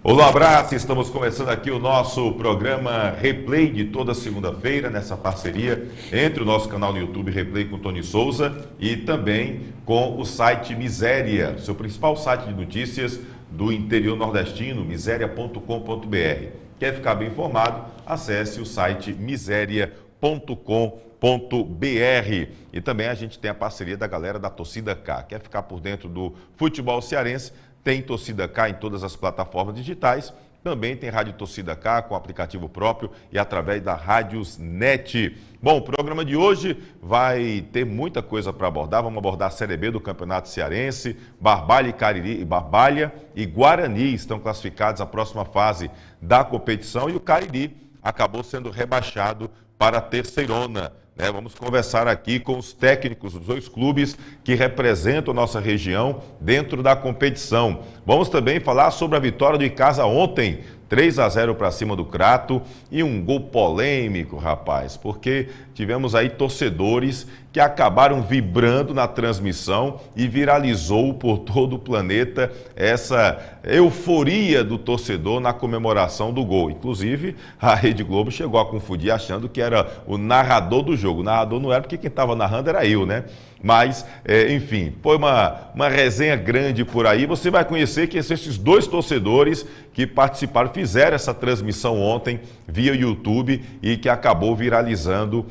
Olá, abraço! Estamos começando aqui o nosso programa Replay de toda segunda-feira, nessa parceria entre o nosso canal no YouTube Replay com Tony Souza e também com o site Miséria, seu principal site de notícias do interior nordestino, miséria.com.br. Quer ficar bem informado? Acesse o site miséria.com.br. E também a gente tem a parceria da galera da Torcida K. Quer ficar por dentro do futebol cearense? Tem Torcida K em todas as plataformas digitais. Também tem Rádio Torcida K com aplicativo próprio e através da Rádios Net. Bom, o programa de hoje vai ter muita coisa para abordar. Vamos abordar a Série B do Campeonato Cearense. Barbalha e Guarani estão classificados à próxima fase da competição e o Cariri acabou sendo rebaixado para a terceirona. Vamos conversar aqui com os técnicos dos dois clubes que representam a nossa região dentro da competição. Vamos também falar sobre a vitória do Icasa ontem, 3-0 para cima do Crato e um gol polêmico, rapaz, porque tivemos aí torcedores que acabaram vibrando na transmissão e viralizou por todo o planeta essa euforia do torcedor na comemoração do gol. Inclusive, a Rede Globo chegou a confundir achando que era o narrador do jogo. O narrador não era porque quem estava narrando era eu, né? Mas, enfim, foi uma resenha grande por aí. Você vai conhecer que esses dois torcedores que participaram, fizeram essa transmissão ontem via YouTube e que acabou viralizando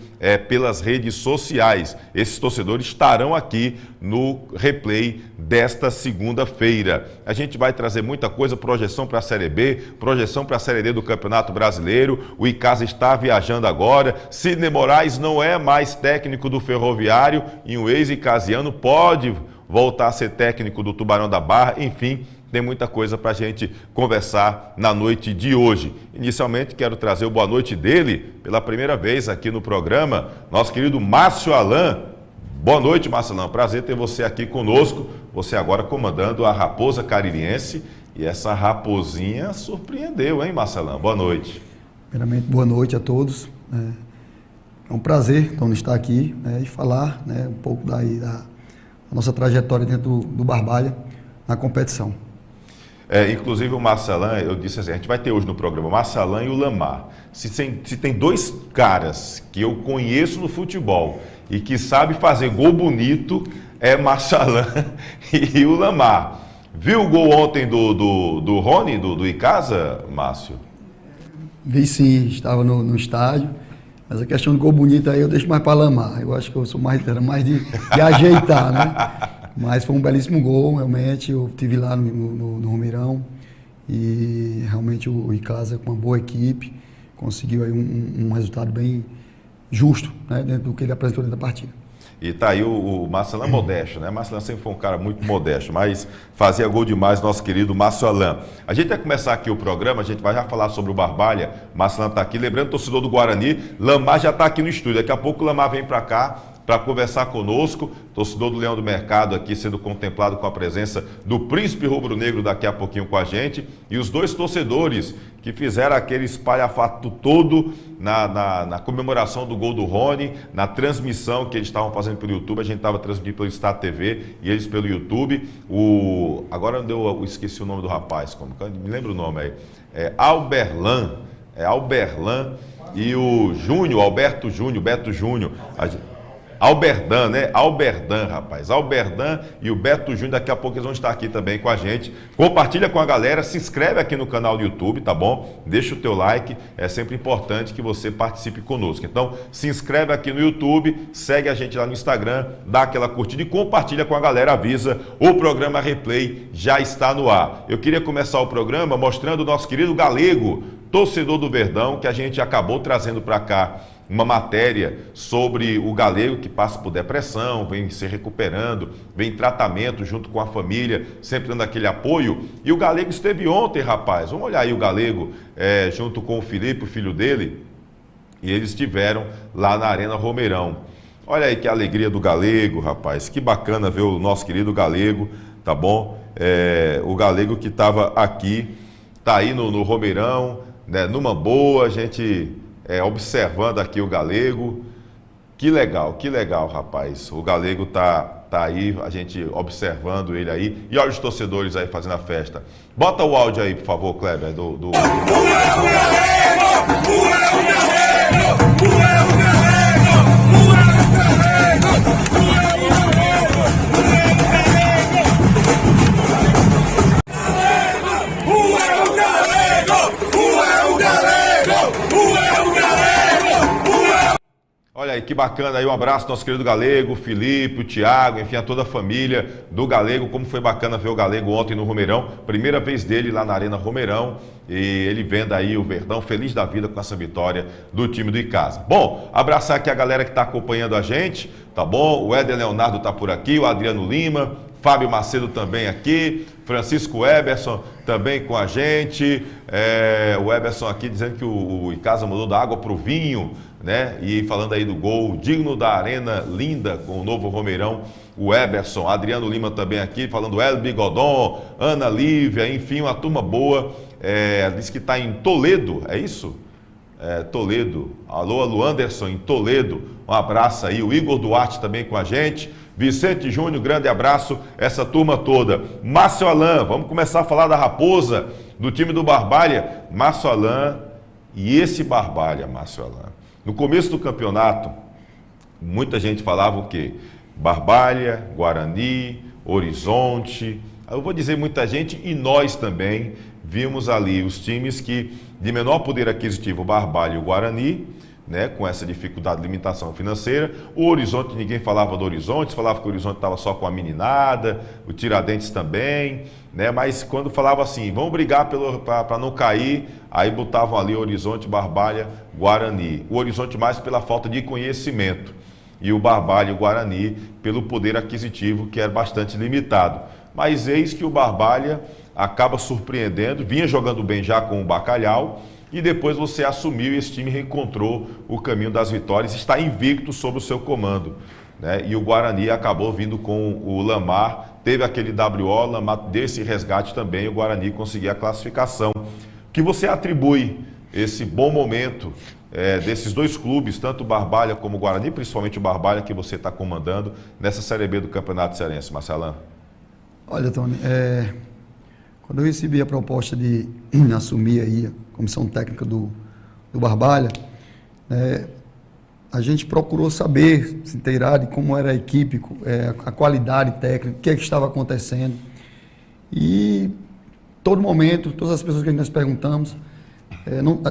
pelas redes sociais. Esses torcedores estarão aqui no replay desta segunda-feira. A gente vai trazer muita coisa, projeção para a Série B, projeção para a Série D do Campeonato Brasileiro. O Icasa está viajando agora. Sidney Moraes não é mais técnico do Ferroviário e o ex-icasiano pode voltar a ser técnico do Tubarão da Barra. Enfim, tem muita coisa para a gente conversar na noite de hoje. Inicialmente, quero trazer o boa noite dele, pela primeira vez aqui no programa, nosso querido Márcio Alan. Boa noite, Márcio Alan. Prazer ter você aqui conosco. Você agora comandando a Raposa Caririense. E essa raposinha surpreendeu, hein, Márcio Alan? Boa noite. Primeiramente, boa noite a todos. É um prazer, Tony, estar aqui e falar um pouco da nossa trajetória dentro do Barbalha na competição. Inclusive o Marcelan, eu disse assim, a gente vai ter hoje no programa o Marcelan e o Lamar. Se tem dois caras que eu conheço no futebol e que sabe fazer gol bonito, é Marcelan e o Lamar. Viu o gol ontem do Rony, do Icasa, Márcio? Vi sim, estava no estádio, mas a questão do gol bonito aí eu deixo mais para Lamar. Eu acho que eu sou mais de ajeitar, né? Mas foi um belíssimo gol, realmente. Eu estive lá no Romeirão e realmente o Icasa, com uma boa equipe, conseguiu aí um resultado bem justo, né, dentro do que ele apresentou dentro da partida. E tá aí o Marcelan modesto, né? Marcelan sempre foi um cara muito modesto, mas fazia gol demais, nosso querido Márcio Alan. A gente vai começar aqui o programa, a gente vai já falar sobre o Barbalha. Marcelan tá aqui, lembrando, torcedor do Guarani, Lamar já tá aqui no estúdio. Daqui a pouco o Lamar vem para cá para conversar conosco, torcedor do Leão do Mercado aqui sendo contemplado com a presença do Príncipe Rubro-Negro daqui a pouquinho com a gente, e os dois torcedores que fizeram aquele espalhafato todo na comemoração do gol do Rony, na transmissão que eles estavam fazendo pelo YouTube. A gente estava transmitindo pelo Star TV e eles pelo YouTube. Agora eu esqueci o nome do rapaz, me lembra o nome aí, Alberlan e o Júnior, Beto Júnior. Alberdan, né? Alberdan, rapaz. Alberdan e o Beto Júnior, daqui a pouco eles vão estar aqui também com a gente. Compartilha com a galera, se inscreve aqui no canal do YouTube, tá bom? Deixa o teu like, é sempre importante que você participe conosco. Então, se inscreve aqui no YouTube, segue a gente lá no Instagram, dá aquela curtida e compartilha com a galera, avisa, o programa Replay já está no ar. Eu queria começar o programa mostrando o nosso querido Galego, torcedor do Verdão, que a gente acabou trazendo para cá uma matéria sobre o Galego que passa por depressão, vem se recuperando, vem em tratamento junto com a família, sempre dando aquele apoio. E o Galego esteve ontem, rapaz. Vamos olhar aí o Galego junto com o Felipe, o filho dele, e eles estiveram lá na Arena Romeirão. Olha aí que alegria do Galego, rapaz. Que bacana ver o nosso querido Galego, tá bom? O Galego que estava aqui, tá aí no Romeirão, né, numa boa, a gente observando aqui o Galego. Que legal, rapaz. O Galego tá aí, a gente observando ele aí. E olha os torcedores aí fazendo a festa. Bota o áudio aí, por favor, Kleber, do... Olha aí, que bacana aí, um abraço ao nosso querido Galego, o Felipe, o Thiago, enfim, a toda a família do Galego. Como foi bacana ver o Galego ontem no Romeirão, primeira vez dele lá na Arena Romeirão, e ele vendo aí o Verdão, feliz da vida com essa vitória do time do Icasa. Bom, abraçar aqui a galera que está acompanhando a gente, tá bom? O Éder Leonardo está por aqui, o Adriano Lima, Fábio Macedo também aqui, Francisco Eberson também com a gente, o Eberson aqui dizendo que o Icasa mudou da água para o vinho, né? E falando aí do gol digno da Arena Linda com o novo Romeirão, o Eberson, Adriano Lima também aqui, falando El Bigodon, Ana Lívia, enfim, uma turma boa, diz que está em Toledo, é isso? Toledo, alô Luanderson em Toledo, um abraço aí, o Igor Duarte também com a gente, Vicente Júnior, grande abraço, essa turma toda. Márcio Alain, vamos começar a falar da Raposa, do time do Barbalha. Márcio Alain, e esse Barbalha, Márcio Alain. No começo do campeonato, muita gente falava o quê? Barbalha, Guarani, Horizonte. Eu vou dizer muita gente e nós também vimos ali os times que de menor poder aquisitivo, o Barbalha e o Guarani, né, com essa dificuldade de limitação financeira. O Horizonte, ninguém falava do Horizonte, falava que o Horizonte estava só com a meninada, o Tiradentes também, né, mas quando falava assim, vamos brigar para não cair, aí botavam ali Horizonte, Barbalha, Guarani. O Horizonte mais pela falta de conhecimento e o Barbalha e o Guarani pelo poder aquisitivo que era bastante limitado. Mas eis que o Barbalha acaba surpreendendo, vinha jogando bem já com o Bacalhau, e depois você assumiu e esse time reencontrou o caminho das vitórias, está invicto sob o seu comando, né? E o Guarani acabou vindo com o Lamar, teve aquele WO, Lamar desse resgate também, o Guarani conseguiu a classificação. Que você atribui esse bom momento desses dois clubes, tanto o Barbalha como o Guarani, principalmente o Barbalha que você está comandando nessa Série B do Campeonato Cearense, Marcelão? Olha, Tony, quando eu recebi a proposta de assumir aí a comissão técnica do Barbalha, a gente procurou saber, se inteirar de como era a equipe, a qualidade técnica, o que estava acontecendo. E todo momento, todas as pessoas que nós perguntamos,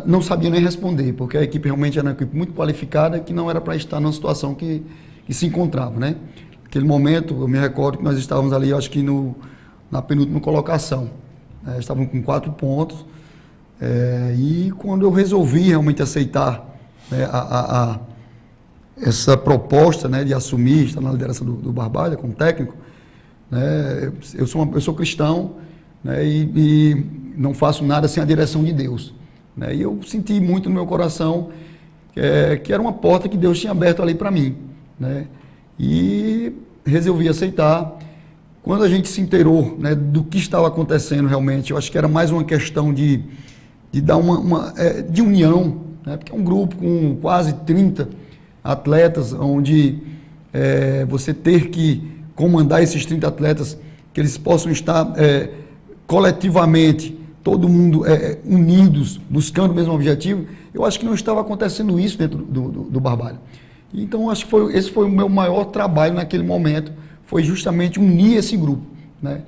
não sabiam nem responder, porque a equipe realmente era uma equipe muito qualificada que não era para estar numa situação que se encontrava, né? Naquele momento, eu me recordo que nós estávamos ali, acho que na penúltima colocação. Estávamos com 4 pontos. E quando eu resolvi realmente aceitar essa proposta, né, de assumir, estar na liderança do Barbalha como técnico, né, eu sou cristão, né, e não faço nada sem a direção de Deus, né, e eu senti muito no meu coração que era uma porta que Deus tinha aberto ali para mim, né, e resolvi aceitar. Quando a gente se inteirou, né, do que estava acontecendo realmente, eu acho que era mais uma questão de dar de união, né, porque é um grupo com quase 30 atletas, onde você ter que comandar esses 30 atletas, que eles possam estar coletivamente, todo mundo unidos, buscando o mesmo objetivo, eu acho que não estava acontecendo isso dentro do Barbalha. Então, acho que esse foi o meu maior trabalho naquele momento, foi justamente unir esse grupo, né,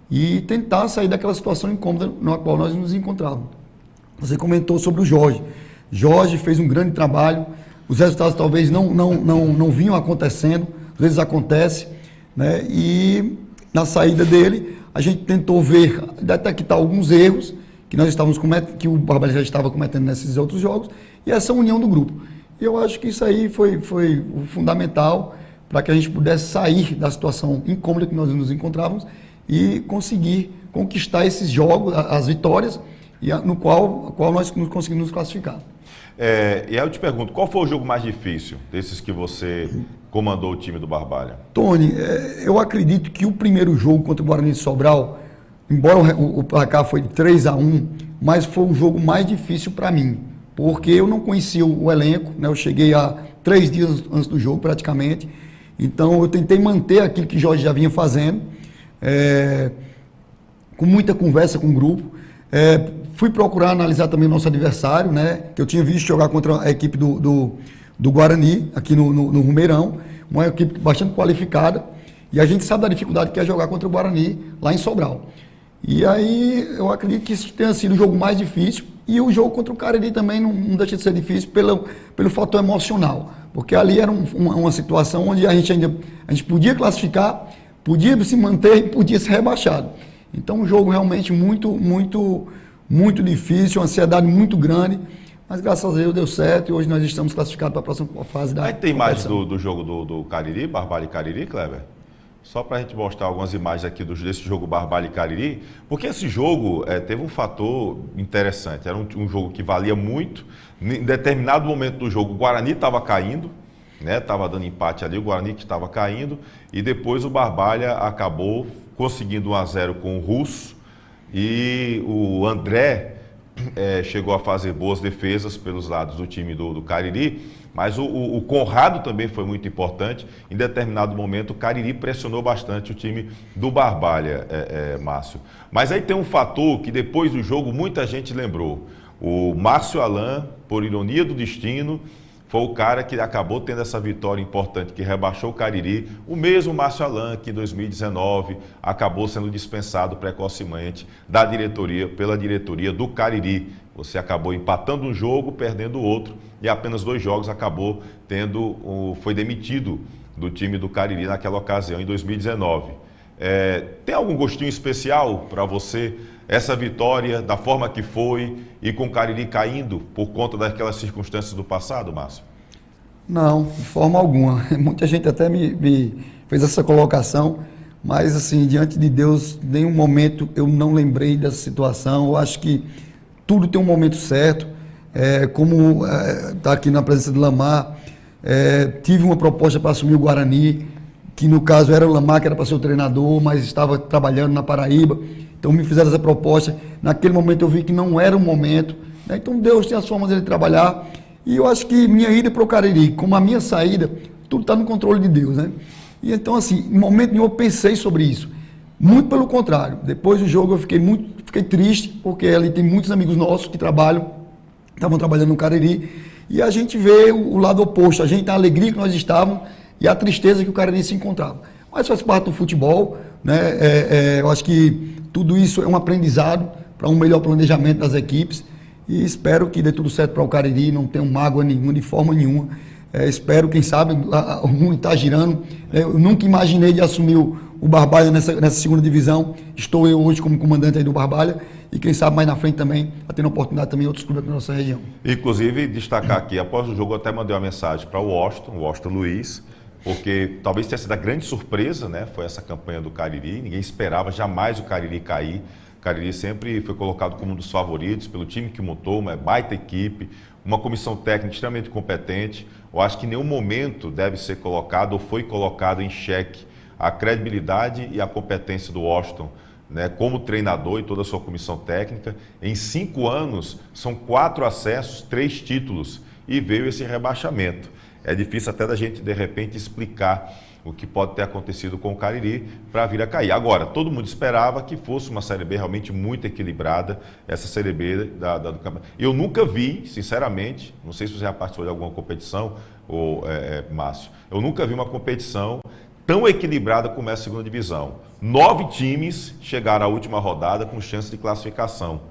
e tentar sair daquela situação incômoda na qual nós nos encontrávamos. Você comentou sobre o Jorge. Jorge fez um grande trabalho, os resultados talvez não vinham acontecendo, às vezes acontece, né, e na saída dele, a gente tentou ver, detectar alguns erros que nós estávamos que o Barbalha já estava cometendo nesses outros jogos, e essa união do grupo. E eu acho que isso aí foi o fundamental para que a gente pudesse sair da situação incômoda que nós nos encontrávamos e conseguir conquistar esses jogos, as vitórias, e no qual nós conseguimos nos classificar. E aí eu te pergunto, qual foi o jogo mais difícil desses que você comandou o time do Barbalha? Tony, eu acredito que o primeiro jogo contra o Guarani de Sobral, embora o placar foi de 3-1, mas foi o jogo mais difícil para mim, porque eu não conhecia o elenco, né? Eu cheguei há 3 dias antes do jogo, praticamente. Então, eu tentei manter aquilo que Jorge já vinha fazendo, com muita conversa com o grupo. Fui procurar analisar também o nosso adversário, né? Que eu tinha visto jogar contra a equipe do Guarani, aqui no Rumeirão, uma equipe bastante qualificada. E a gente sabe da dificuldade que é jogar contra o Guarani, lá em Sobral. E aí, eu acredito que isso tenha sido o jogo mais difícil. E o jogo contra o Cariri também não deixa de ser difícil pelo fator emocional. Porque ali era uma situação onde a gente podia classificar, podia se manter e podia ser rebaixado. Então, um jogo realmente muito difícil, uma ansiedade muito grande. Mas graças a Deus deu certo e hoje nós estamos classificados para a próxima fase da Aí tem imagens do jogo do Cariri, Barbalha e Cariri, Kleber? Só para a gente mostrar algumas imagens aqui desse jogo Barbalha e Cariri, porque esse jogo teve um fator interessante, era um jogo que valia muito. Em determinado momento do jogo, o Guarani estava caindo, né? Estava dando empate ali, o Guarani que estava caindo, e depois o Barbalha acabou conseguindo 1-0 com o Russo, e o André chegou a fazer boas defesas pelos lados do time do Cariri, mas o Conrado também foi muito importante. Em determinado momento, o Cariri pressionou bastante o time do Barbalha, Márcio. Mas aí tem um fator que depois do jogo muita gente lembrou. O Márcio Alan, por ironia do destino, foi o cara que acabou tendo essa vitória importante, que rebaixou o Cariri. O mesmo Márcio Alan, que em 2019 acabou sendo dispensado precocemente pela diretoria do Cariri. Você acabou empatando um jogo, perdendo o outro, e apenas 2 jogos acabou foi demitido do time do Cariri naquela ocasião, em 2019. Tem algum gostinho especial para você essa vitória, da forma que foi, e com o Cariri caindo por conta daquelas circunstâncias do passado, Márcio? Não, de forma alguma. Muita gente até me fez essa colocação, mas assim, diante de Deus, em nenhum momento eu não lembrei dessa situação. Eu acho que tudo tem um momento certo. Como está aqui na presença do Lamar, tive uma proposta para assumir o Guarani, que no caso era o Lamar, que era para ser o treinador, mas estava trabalhando na Paraíba. Então me fizeram essa proposta. Naquele momento eu vi que não era o momento, né? Então Deus tem as formas de trabalhar. E eu acho que minha ida para o Cariri, como a minha saída, tudo está no controle de Deus, né? E então, assim, em momento nenhum eu pensei sobre isso. Muito pelo contrário. Depois do jogo eu fiquei triste, porque ali tem muitos amigos nossos que estavam trabalhando no Cariri, e a gente vê o lado oposto. A gente, a alegria que nós estávamos e a tristeza que o Cariri se encontrava. Mas faz parte do futebol, né? Eu acho que tudo isso é um aprendizado para um melhor planejamento das equipes, e espero que dê tudo certo para o Cariri, não tenha mágoa nenhuma, de forma nenhuma. Espero, quem sabe, o mundo está girando. Eu nunca imaginei de assumir o Barbalha nessa segunda divisão. Estou eu hoje como comandante aí do Barbalha, e quem sabe mais na frente também, tendo oportunidade também em outros clubes da nossa região. Inclusive, destacar aqui, após o jogo eu até mandei uma mensagem para o Washington Luiz, porque talvez tenha sido a grande surpresa, né? Foi essa campanha do Cariri, ninguém esperava jamais o Cariri cair. O Cariri sempre foi colocado como um dos favoritos pelo time que montou, uma baita equipe, uma comissão técnica extremamente competente. Eu acho que em nenhum momento deve ser colocado ou foi colocado em xeque a credibilidade e a competência do Washington, né, como treinador e toda a sua comissão técnica. Em 5 anos, são 4 acessos, 3 títulos, e veio esse rebaixamento. É difícil até da gente, de repente, explicar o que pode ter acontecido com o Cariri para vir a cair. Agora, todo mundo esperava que fosse uma Série B realmente muito equilibrada, essa Série B do campeonato. Eu nunca vi, sinceramente, não sei se você já participou de alguma competição, Márcio, eu nunca vi uma competição tão equilibrada como é a segunda divisão. 9 times chegaram à última rodada com chance de classificação,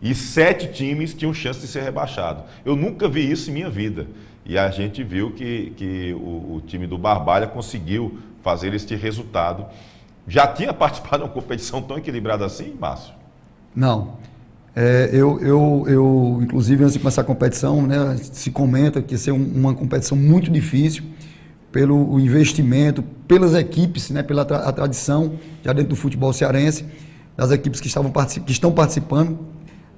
e 7 times tinham chance de ser rebaixados. Eu nunca vi isso em minha vida. E a gente viu que o time do Barbalha conseguiu fazer este resultado. Já tinha participado de uma competição tão equilibrada assim, Márcio? Não. Eu inclusive, antes de começar a competição, né, se comenta que ia ser uma competição muito difícil pelo investimento, pelas equipes, né, pela tradição já dentro do futebol cearense, das equipes que estão participando,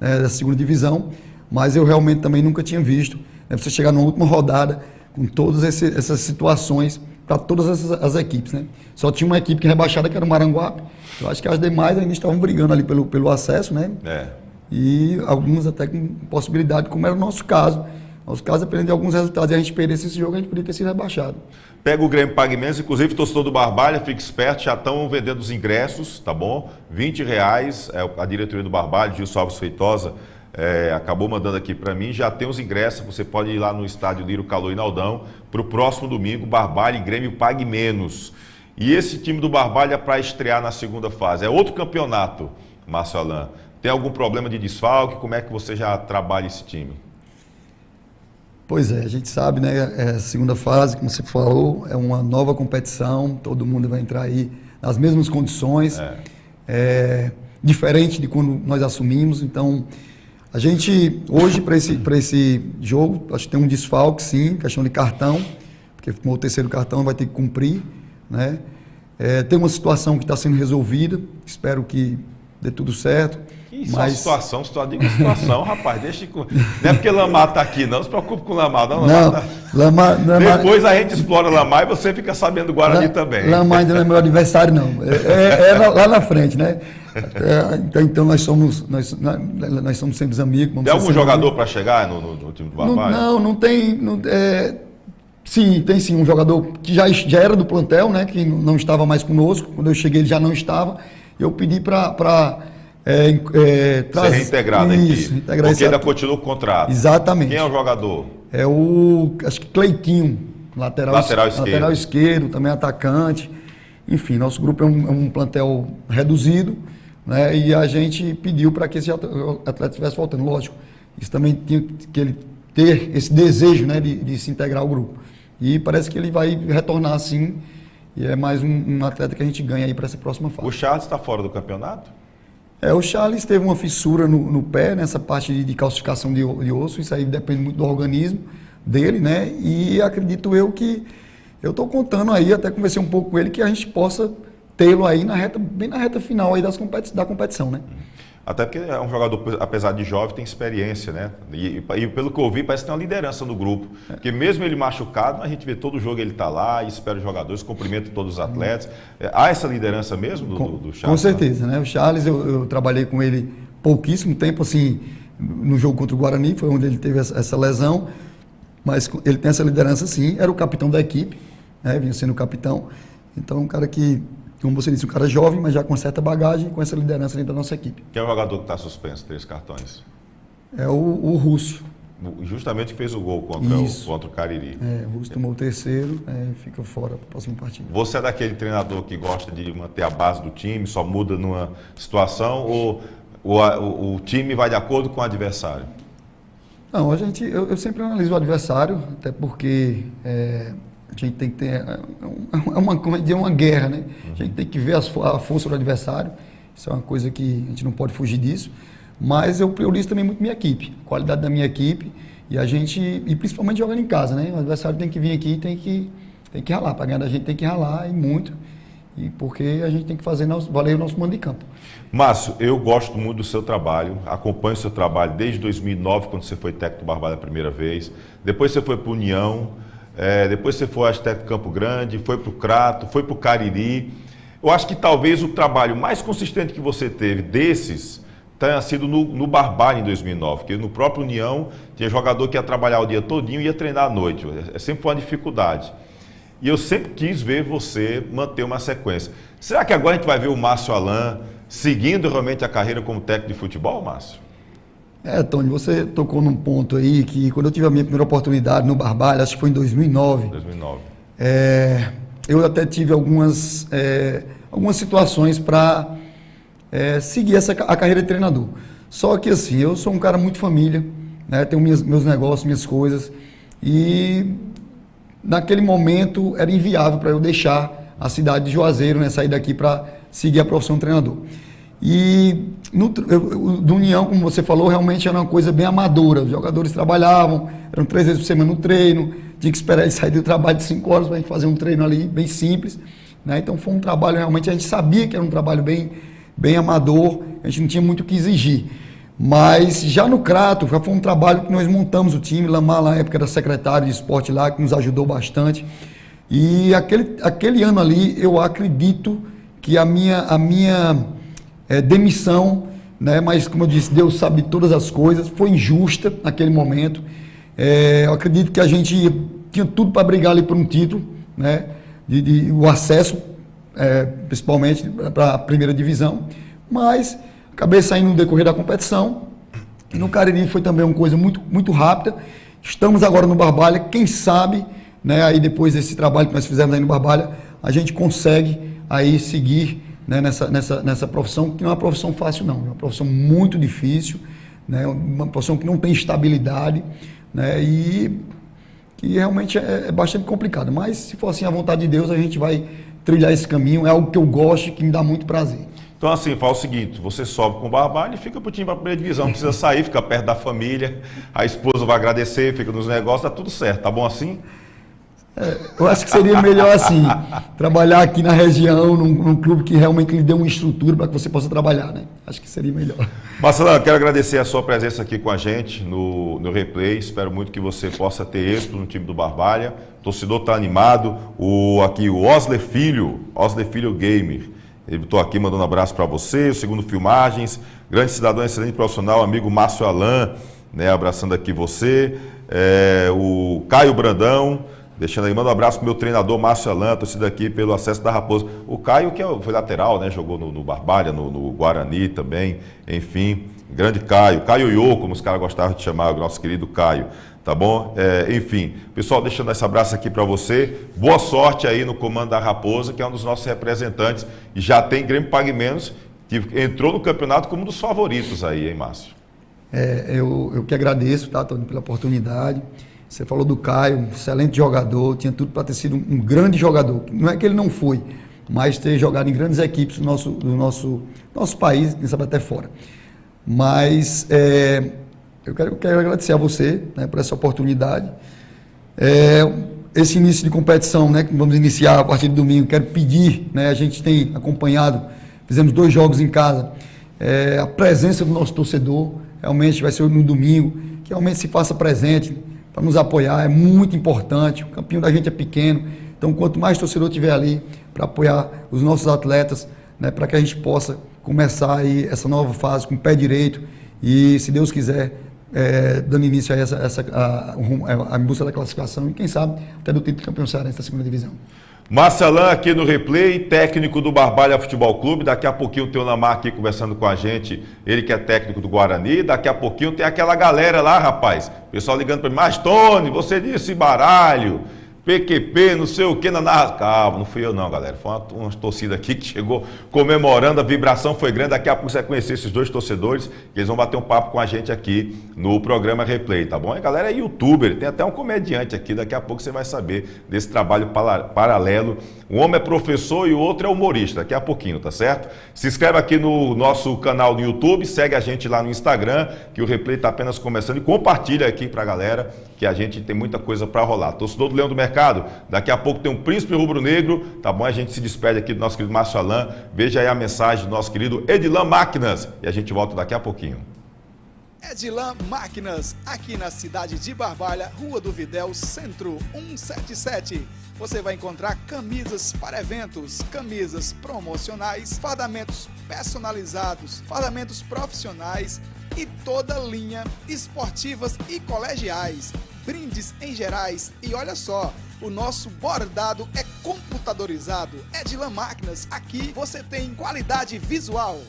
né, da segunda divisão, mas eu realmente também nunca tinha visto, né, você chegar na última rodada com todas essas situações para todas as equipes, né? Só tinha uma equipe que rebaixada, que era o Maranguape. Eu acho que as demais ainda estavam brigando ali pelo acesso, né? E algumas até com possibilidade, como era o nosso caso. Nosso caso, dependendo de alguns resultados, e a gente perdesse esse jogo, a gente poderia ter sido rebaixado. Pega o Grêmio, pague menos, inclusive torcedor do Barbalha, fique esperto, já estão vendendo os ingressos, tá bom? R$20, a diretoria do Barbalha, Gilson Alves Feitosa, acabou mandando aqui para mim, já tem os ingressos, você pode ir lá no estádio Lírio Calor e Naldão, para o próximo domingo, Barbalha e Grêmio pague menos. E esse time do Barbalha para estrear na segunda fase, é outro campeonato, Márcio Alain. Tem algum problema de desfalque? Como é que você já trabalha esse time? Pois é, a gente sabe, né? Segunda fase, como você falou, é uma nova competição, todo mundo vai entrar aí nas mesmas condições, diferente de quando nós assumimos. Então, a gente, hoje, para esse jogo, acho que tem um desfalque, sim, questão de cartão, porque com o terceiro cartão vai ter que cumprir, né? Tem uma situação que está sendo resolvida, espero que dê tudo certo. Mas... situação, rapaz, deixa com... Não é porque Lamar está aqui, não se preocupe com Lamar, não. Lamar, depois a gente explora Lamar e você fica sabendo do Guarani também. Lamar ainda não é meu adversário, não. Lá na frente, né? Então nós somos sempre amigos. Tem algum jogador para chegar no time do Barbalha? Não tem. Sim, tem sim um jogador que já era do plantel, né? Que não estava mais conosco. Quando eu cheguei, ele já não estava. Eu pedi para ser reintegrado aqui. Porque ainda continua o contrato. Exatamente. Quem é o jogador? Acho que Cleitinho, lateral esquerdo, também atacante. Enfim, nosso grupo é um plantel reduzido, né? E a gente pediu para que esse atleta estivesse voltando. Lógico, isso também tinha que ele ter esse desejo, né, de se integrar ao grupo. E parece que ele vai retornar sim. E é mais um atleta que a gente ganha aí para essa próxima fase. O Charles está fora do campeonato? O Charles teve uma fissura no pé, nessa parte de calcificação de osso, isso aí depende muito do organismo dele, né? E acredito eu que, eu estou contando aí, até conversei um pouco com ele, que a gente possa tê-lo aí bem na reta final aí da competição, né? Até porque é um jogador, apesar de jovem, tem experiência, né? E pelo que eu vi, parece que tem uma liderança no grupo. Porque mesmo ele machucado, a gente vê todo jogo ele está lá, espera os jogadores, cumprimenta todos os atletas. Há essa liderança mesmo do Charles? Com certeza, né? O Charles, eu trabalhei com ele pouquíssimo tempo, assim, no jogo contra o Guarani, foi onde ele teve essa lesão. Mas ele tem essa liderança sim, era o capitão da equipe, né? Vinha sendo o capitão. Então, um cara que... Como você disse, um cara jovem, mas já com certa bagagem, com essa liderança dentro da nossa equipe. Quem é o jogador que está suspenso, 3 cartões? É o Russo. Justamente fez o gol contra o Cariri. O Russo tomou o terceiro, fica fora para a próxima partida. Você é daquele treinador que gosta de manter a base do time, só muda numa situação, ou o time vai de acordo com o adversário? Não, eu sempre analiso o adversário, até porque... a gente tem que ter uma guerra, né? A gente tem que ver a força do adversário. Isso é uma coisa que a gente não pode fugir disso. Mas eu priorizo também muito minha equipe, a qualidade da minha equipe e principalmente jogando em casa, né? O adversário tem que vir aqui, tem que ralar. Para ganhar da gente tem que ralar e muito. E porque a gente tem que fazer valer o nosso mando de campo. Márcio, eu gosto muito do seu trabalho, acompanho o seu trabalho desde 2009, quando você foi técnico do Barbalha a primeira vez. Depois você foi para o União. Depois você foi até Campo Grande, foi para o Crato, foi para o Cariri. Eu acho que talvez o trabalho mais consistente que você teve desses tenha sido no Barbalha em 2009, porque no próprio União tinha jogador que ia trabalhar o dia todinho e ia treinar à noite. Sempre foi uma dificuldade. E eu sempre quis ver você manter uma sequência. Será que agora a gente vai ver o Márcio Alain seguindo realmente a carreira como técnico de futebol, Márcio? Tony, você tocou num ponto aí que quando eu tive a minha primeira oportunidade no Barbalha, acho que foi em 2009. Eu até tive algumas situações para seguir a carreira de treinador. Só que assim, eu sou um cara muito família, né? Tenho meus negócios, minhas coisas, e naquele momento era inviável para eu deixar a cidade de Juazeiro, né? Sair daqui para seguir a profissão de treinador. E do União, como você falou, realmente era uma coisa bem amadora. Os jogadores trabalhavam, eram 3 vezes por semana no treino, tinha que esperar eles sair do trabalho de 5 horas para a gente fazer um treino ali bem simples, né? Então foi um trabalho realmente, a gente sabia que era um trabalho bem amador, a gente não tinha muito o que exigir. Mas já no Crato, já foi um trabalho que nós montamos o time. Lamar, na época, era secretário de esporte lá, que nos ajudou bastante. E aquele ano ali, eu acredito que a minha demissão, né, mas como eu disse, Deus sabe todas as coisas, foi injusta naquele momento. Eu acredito que a gente tinha tudo para brigar ali por um título, né? O acesso, principalmente para a primeira divisão, mas acabei saindo no decorrer da competição. E no Cariri foi também uma coisa muito, muito rápida. Estamos agora no Barbalha, quem sabe, né, aí depois desse trabalho que nós fizemos aí no Barbalha, a gente consegue aí seguir, né, nessa profissão, que não é uma profissão fácil não, é uma profissão muito difícil, né, uma profissão que não tem estabilidade, né, e que realmente é bastante complicado. Mas se for assim a vontade de Deus, a gente vai trilhar esse caminho, é algo que eu gosto e que me dá muito prazer. Então, assim, fala o seguinte, você sobe com o Barbalha e fica pro time para a primeira divisão, não precisa sair, fica perto da família, a esposa vai agradecer, fica nos negócios, tá tudo certo, tá bom assim? Eu acho que seria melhor assim, trabalhar aqui na região, num clube que realmente lhe dê uma estrutura para que você possa trabalhar, né? Acho que seria melhor. Marcelão, quero agradecer a sua presença aqui com a gente no Replay, espero muito que você possa ter êxito no time do Barbalha, o torcedor está animado, o Osler Filho Gamer, ele estou aqui mandando um abraço para você, o Segundo Filmagens, grande cidadão, excelente profissional, amigo Márcio Alain, né, abraçando aqui você, o Caio Brandão, deixando aí, manda um abraço pro meu treinador Márcio Alain, torcida aqui pelo acesso da Raposa. O Caio, que foi lateral, né, jogou no Barbalha, no Guarani também, enfim, grande Caio Iô, como os caras gostavam de chamar, o nosso querido Caio. Tá bom? Enfim, pessoal, deixando esse abraço aqui para você. Boa sorte aí no comando da Raposa, que é um dos nossos representantes. E já tem Grêmio Pague Menos, que entrou no campeonato como um dos favoritos aí, hein, Márcio? Eu que agradeço, tá, Tony, pela oportunidade. Você falou do Caio, um excelente jogador, tinha tudo para ter sido um grande jogador. Não é que ele não foi, mas ter jogado em grandes equipes do nosso país, quem sabe até fora. Mas eu quero agradecer a você, né, por essa oportunidade. Esse início de competição, né, que vamos iniciar a partir de domingo, quero pedir, né, a gente tem acompanhado, fizemos 2 jogos em casa, a presença do nosso torcedor, realmente vai ser no domingo, que realmente se faça presente para nos apoiar, é muito importante, o campinho da gente é pequeno, então quanto mais torcedor tiver ali para apoiar os nossos atletas, né, para que a gente possa começar aí essa nova fase com o pé direito e, se Deus quiser, dando início a busca da classificação e, quem sabe, até do título de campeão cearense da segunda divisão. Marcelão aqui no Replay, técnico do Barbalha Futebol Clube. Daqui a pouquinho tem o Namar aqui conversando com a gente, ele que é técnico do Guarani. Daqui a pouquinho tem aquela galera lá, rapaz, pessoal ligando para mim, mas Tony, você disse baralho, PQP, não sei o que, na narração. Calma, não fui eu não, galera. Foi uma torcida aqui que chegou comemorando, a vibração foi grande. Daqui a pouco você vai conhecer esses 2 torcedores, que eles vão bater um papo com a gente aqui no programa Replay, tá bom? A galera é youtuber, tem até um comediante aqui, daqui a pouco você vai saber desse trabalho paralelo. Um homem é professor e o outro é humorista, daqui a pouquinho, tá certo? Se inscreve aqui no nosso canal no YouTube, segue a gente lá no Instagram, que o Replay está apenas começando, e compartilha aqui pra galera, que a gente tem muita coisa para rolar. Torcedor do Leão do Mercado, daqui a pouco tem um Príncipe Rubro-Negro, tá bom? A gente se despede aqui do nosso querido Márcio Alain, veja aí a mensagem do nosso querido Edilan Máquinas, e a gente volta daqui a pouquinho. Edilan Máquinas, aqui na cidade de Barbalha, Rua do Videl, Centro 177. Você vai encontrar camisas para eventos, camisas promocionais, fardamentos personalizados, fardamentos profissionais e toda linha esportivas e colegiais, brindes em gerais. E olha só, o nosso bordado é computadorizado. Edilan Máquinas, aqui você tem qualidade visual.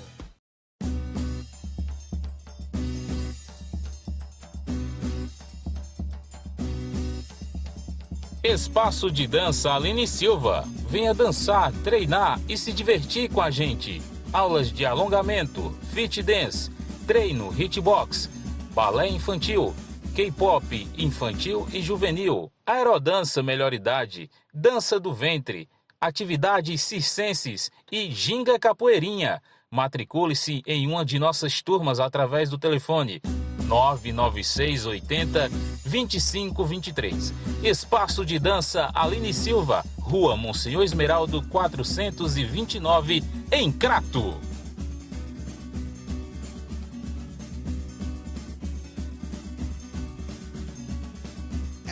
Espaço de Dança Aline Silva. Venha dançar, treinar e se divertir com a gente. Aulas de alongamento, fit dance, treino, hitbox, balé infantil, K-pop infantil e juvenil, aerodança melhor idade, dança do ventre, atividades circenses e ginga capoeirinha. Matricule-se em uma de nossas turmas através do telefone 996 80 2523. Espaço de Dança Aline Silva, Rua Monsenhor Esmeraldo 429, em Crato.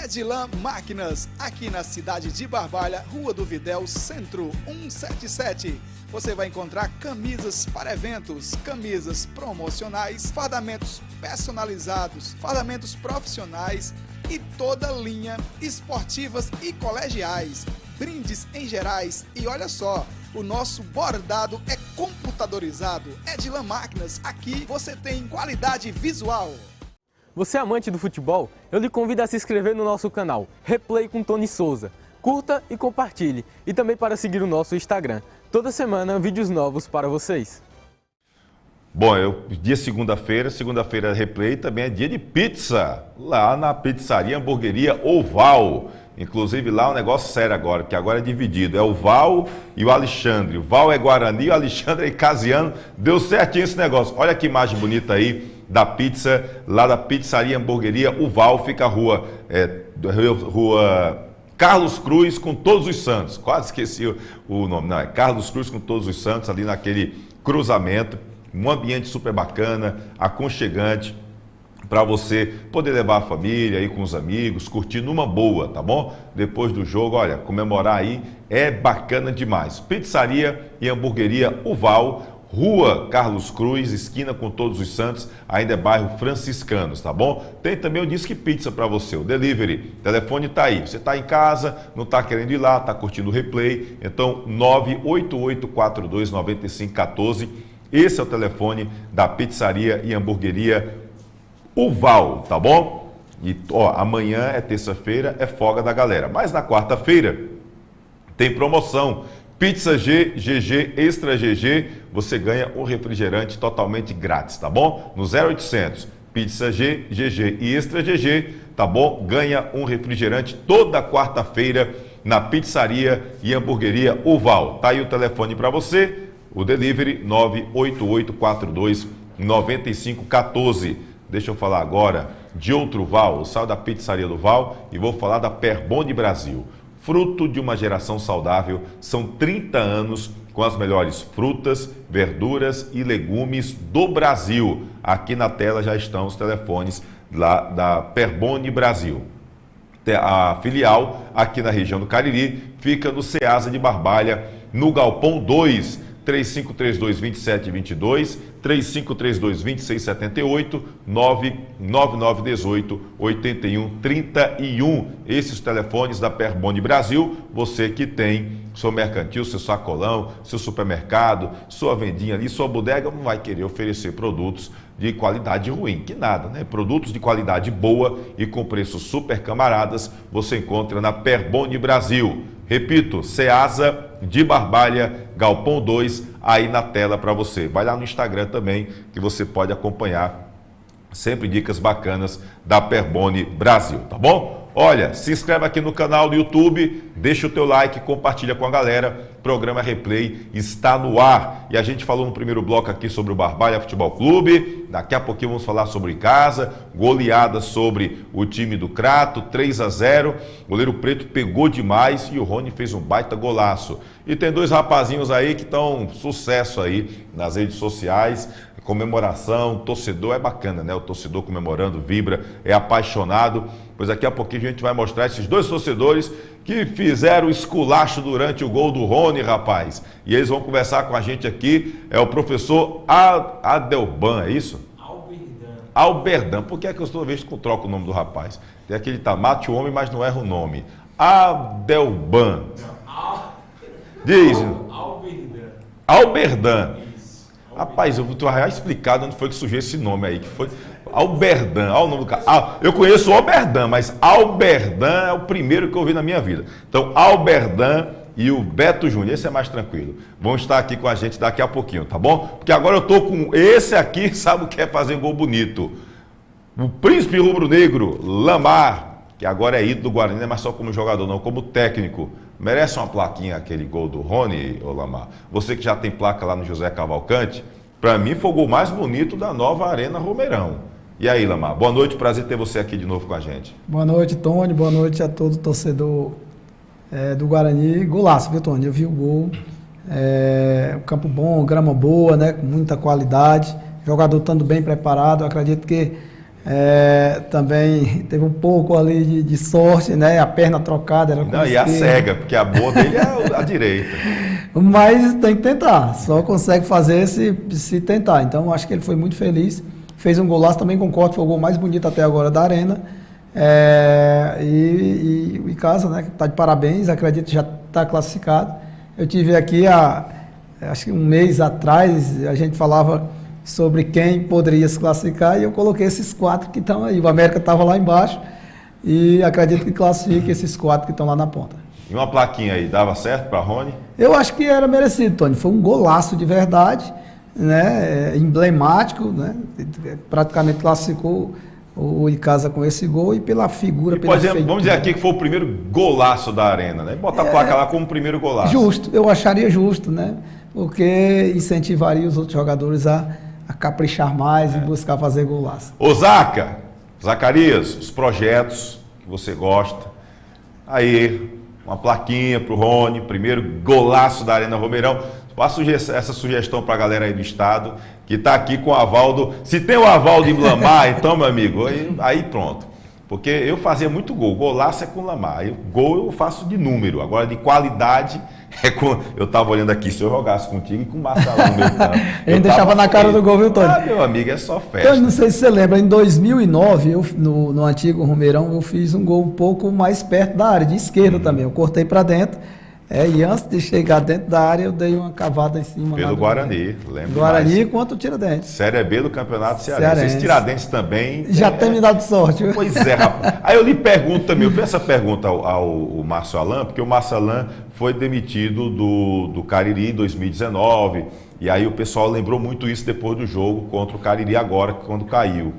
Edilan Máquinas, aqui na cidade de Barbalha, Rua do Videl, Centro 177. Você vai encontrar camisas para eventos, camisas promocionais, fardamentos personalizados, fardamentos profissionais e toda linha, esportivas e colegiais, brindes em gerais e olha só, o nosso bordado é computadorizado. Edlan Máquinas, aqui você tem qualidade visual. Você é amante do futebol? Eu lhe convido a se inscrever no nosso canal Replay com Tony Souza. Curta e compartilhe. E também para seguir o nosso Instagram. Toda semana, vídeos novos para vocês. Bom, dia segunda-feira Replay também é dia de pizza. Lá na pizzaria Hamburgueria Oval. Inclusive lá é um negócio sério agora, que agora é dividido. É o Val e o Alexandre. O Val é Guarani, o Alexandre é Casiano. Deu certinho esse negócio. Olha que imagem bonita aí da pizza, lá da pizzaria Hamburgueria Oval. Fica a rua Carlos Cruz com Todos os Santos. Quase esqueci o nome. Não, é Carlos Cruz com Todos os Santos, ali naquele cruzamento. Um ambiente super bacana, aconchegante, para você poder levar a família aí com os amigos, curtir numa boa, tá bom? Depois do jogo, olha, comemorar aí é bacana demais. Pizzaria e Hamburgueria Oval, Rua Carlos Cruz, esquina com Todos os Santos, ainda é bairro Franciscanos, tá bom? Tem também o Disque Pizza para você, o delivery, o telefone tá aí. Você tá em casa, não tá querendo ir lá, tá curtindo o replay, então 988429514. Esse é o telefone da Pizzaria e Hamburgueria Oval, tá bom? E amanhã é terça-feira, é folga da galera. Mas na quarta-feira tem promoção. Pizza G, GG, Extra GG, você ganha um refrigerante totalmente grátis, tá bom? No 0800, Pizza G, GG e Extra GG, tá bom? Ganha um refrigerante toda quarta-feira na Pizzaria e Hamburgueria Oval. Tá aí o telefone para você. O delivery 988429514. Deixa eu falar agora de outro Val. Eu saio da pizzaria do Val e vou falar da Perboni Brasil. Fruto de uma geração saudável, são 30 anos com as melhores frutas, verduras e legumes do Brasil. Aqui na tela já estão os telefones lá da Perboni Brasil. A filial aqui na região do Cariri fica no Ceasa de Barbalha, no Galpão 2. 3532-2722, 3532-2678, 99918-8131. Esses telefones da Perboni Brasil, você que tem seu mercantil, seu sacolão, seu supermercado, sua vendinha ali, sua bodega, não vai querer oferecer produtos de qualidade ruim, que nada, né? Produtos de qualidade boa e com preços super camaradas, você encontra na Perboni Brasil. Repito, Ceasa de Barbalha, Galpão 2, aí na tela para você. Vai lá no Instagram também, que você pode acompanhar sempre dicas bacanas da Perboni Brasil, tá bom? Olha, se inscreve aqui no canal do YouTube, deixa o teu like, compartilha com a galera. Programa Replay está no ar. E a gente falou no primeiro bloco aqui sobre o Barbalha Futebol Clube. Daqui a pouquinho vamos falar sobre casa, goleada sobre o time do Crato, 3-0. O goleiro Preto pegou demais e o Rony fez um baita golaço. E tem dois rapazinhos aí que estão sucesso aí nas redes sociais. Comemoração, torcedor é bacana, né? O torcedor comemorando, vibra, é apaixonado. Pois daqui a pouquinho a gente vai mostrar esses dois torcedores que fizeram esculacho durante o gol do Rony, rapaz. E eles vão conversar com a gente aqui. É o professor Adelban, é isso? Alberdan. Por que é que eu toda vez que eu troco o nome do rapaz? Tem aquele tá, mate o homem, mas não erra o nome. Adelban. Diz. Alberdan. Rapaz, eu vou já explicar onde foi que surgiu esse nome aí, que foi Alberdan, olha o nome do cara. Eu conheço o Alberdan, mas Alberdan é o primeiro que eu ouvi na minha vida. Então, Alberdan e o Beto Júnior, esse é mais tranquilo. Vão estar aqui com a gente daqui a pouquinho, tá bom? Porque agora eu tô com esse aqui, sabe o que é fazer gol bonito? O príncipe rubro-negro, Lamar, que agora é ídolo do Guarani, mas só como jogador, não como técnico. Merece uma plaquinha aquele gol do Rony, ô Lamar? Você que já tem placa lá no José Cavalcante, para mim foi o gol mais bonito da nova Arena Romeirão. E aí, Lamar? Boa noite, prazer ter você aqui de novo com a gente. Boa noite, Tony. Boa noite a todo torcedor do Guarani. Golaço, viu, Tony? Eu vi o gol. Campo bom, grama boa, né? Com muita qualidade. Jogador estando bem preparado. Eu acredito que também teve um pouco ali de sorte, né? A perna trocada era com não, e a cega, porque a boa dele é a direita. Mas tem que tentar, só consegue fazer se tentar. Então acho que ele foi muito feliz, fez um golaço, também concordo, foi o gol mais bonito até agora da Arena. E o Icasa, né, que está de parabéns, acredito que já está classificado. Eu tive aqui, acho que um mês atrás, a gente falava sobre quem poderia se classificar e eu coloquei esses 4 que estão aí. O América estava lá embaixo e acredito que classifique esses 4 que estão lá na ponta. E uma plaquinha aí, dava certo para Rony? Eu acho que era merecido, Tony. Foi um golaço de verdade, né? Emblemático, né? Praticamente classificou o Icasa com esse gol e pela figura, vamos dizer aqui que foi o primeiro golaço da Arena, né? Bota a placa lá como o primeiro golaço. Justo, eu acharia justo, né? Porque incentivaria os outros jogadores a caprichar mais e buscar fazer golaço. Ô Zacarias, os projetos que você gosta, aí, uma plaquinha pro Rony, primeiro golaço da Arena Romeirão. Faça essa sugestão para a galera aí do estado, que está aqui com o aval do... Se tem o aval de Lamar, então, meu amigo, aí pronto. Porque eu fazia muito gol, golaço é com Lamar. Aí, gol eu faço de número, agora de qualidade é com... Eu estava olhando aqui, se eu jogasse contigo e com o Marcelão no meu campo. Ele deixava na cara do gol, viu, Tony? Meu amigo, é só festa. Eu não sei se você lembra, em 2009, no antigo Romeirão, eu fiz um gol um pouco mais perto da área, de esquerda também. Eu cortei para dentro. E antes de chegar dentro da área, eu dei uma cavada em cima. Pelo Guarani, lembro. Guarani contra o Tiradentes. Série B do Campeonato Cearense. Esse Tiradentes também... Já tem me dado sorte. Pois é, rapaz. Aí eu lhe pergunto também, eu fiz essa pergunta ao Márcio Alan, porque o Márcio Alan foi demitido do Cariri em 2019, e aí o pessoal lembrou muito isso depois do jogo contra o Cariri agora, quando caiu.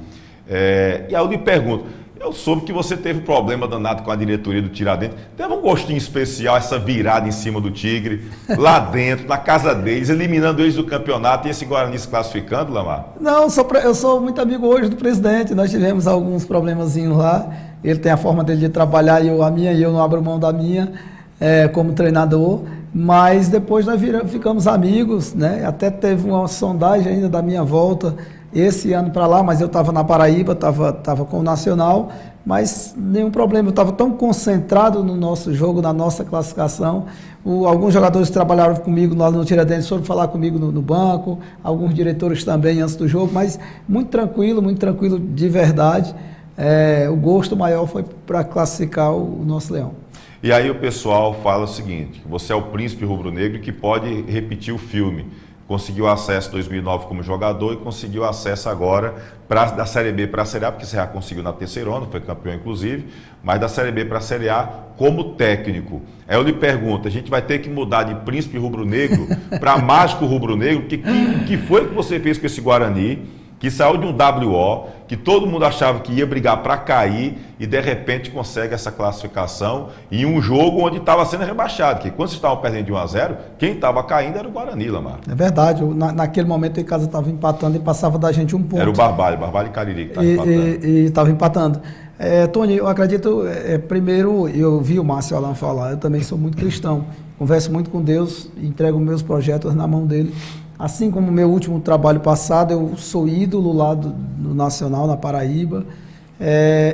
E aí eu lhe pergunto, eu soube que você teve problema danado com a diretoria do Tiradentes. Teve um gostinho especial essa virada em cima do Tigre, lá dentro, na casa deles, eliminando eles do campeonato e esse Guarani se classificando, Lamar? Não, eu sou muito amigo hoje do presidente. Nós tivemos alguns problemazinhos lá. Ele tem a forma dele de trabalhar e eu não abro mão da minha como treinador. Mas depois nós ficamos amigos, né? Até teve uma sondagem ainda da minha volta esse ano para lá, mas eu estava na Paraíba, estava com o Nacional, mas nenhum problema, eu estava tão concentrado no nosso jogo, na nossa classificação. Alguns jogadores que trabalharam comigo lá no Tiradentes foram falar comigo no banco, alguns diretores também antes do jogo, mas muito tranquilo de verdade. O gosto maior foi para classificar o nosso Leão. E aí o pessoal fala o seguinte, que você é o príncipe rubro-negro que pode repetir o filme. Conseguiu acesso em 2009 como jogador e conseguiu acesso agora da Série B para a Série A, porque você já conseguiu na terceirona, foi campeão inclusive, mas da Série B para a Série A como técnico. Aí eu lhe pergunto, a gente vai ter que mudar de príncipe rubro-negro para mágico rubro-negro, porque o que foi que você fez com esse Guarani, que saiu de um WO, que todo mundo achava que ia brigar para cair e de repente consegue essa classificação em um jogo onde estava sendo rebaixado, que quando vocês estavam perdendo de 1-0, quem estava caindo era o Guarani, Lamar. É verdade, naquele momento o Icasa estava empatando e passava da gente um ponto. Era o Barbalho e Cariri que estava empatando. E estava empatando. Tony, eu acredito, primeiro eu vi o Márcio Alan falar, eu também sou muito cristão, converso muito com Deus, entrego meus projetos na mão dele. Assim como o meu último trabalho passado, eu sou ídolo lá do Nacional, na Paraíba,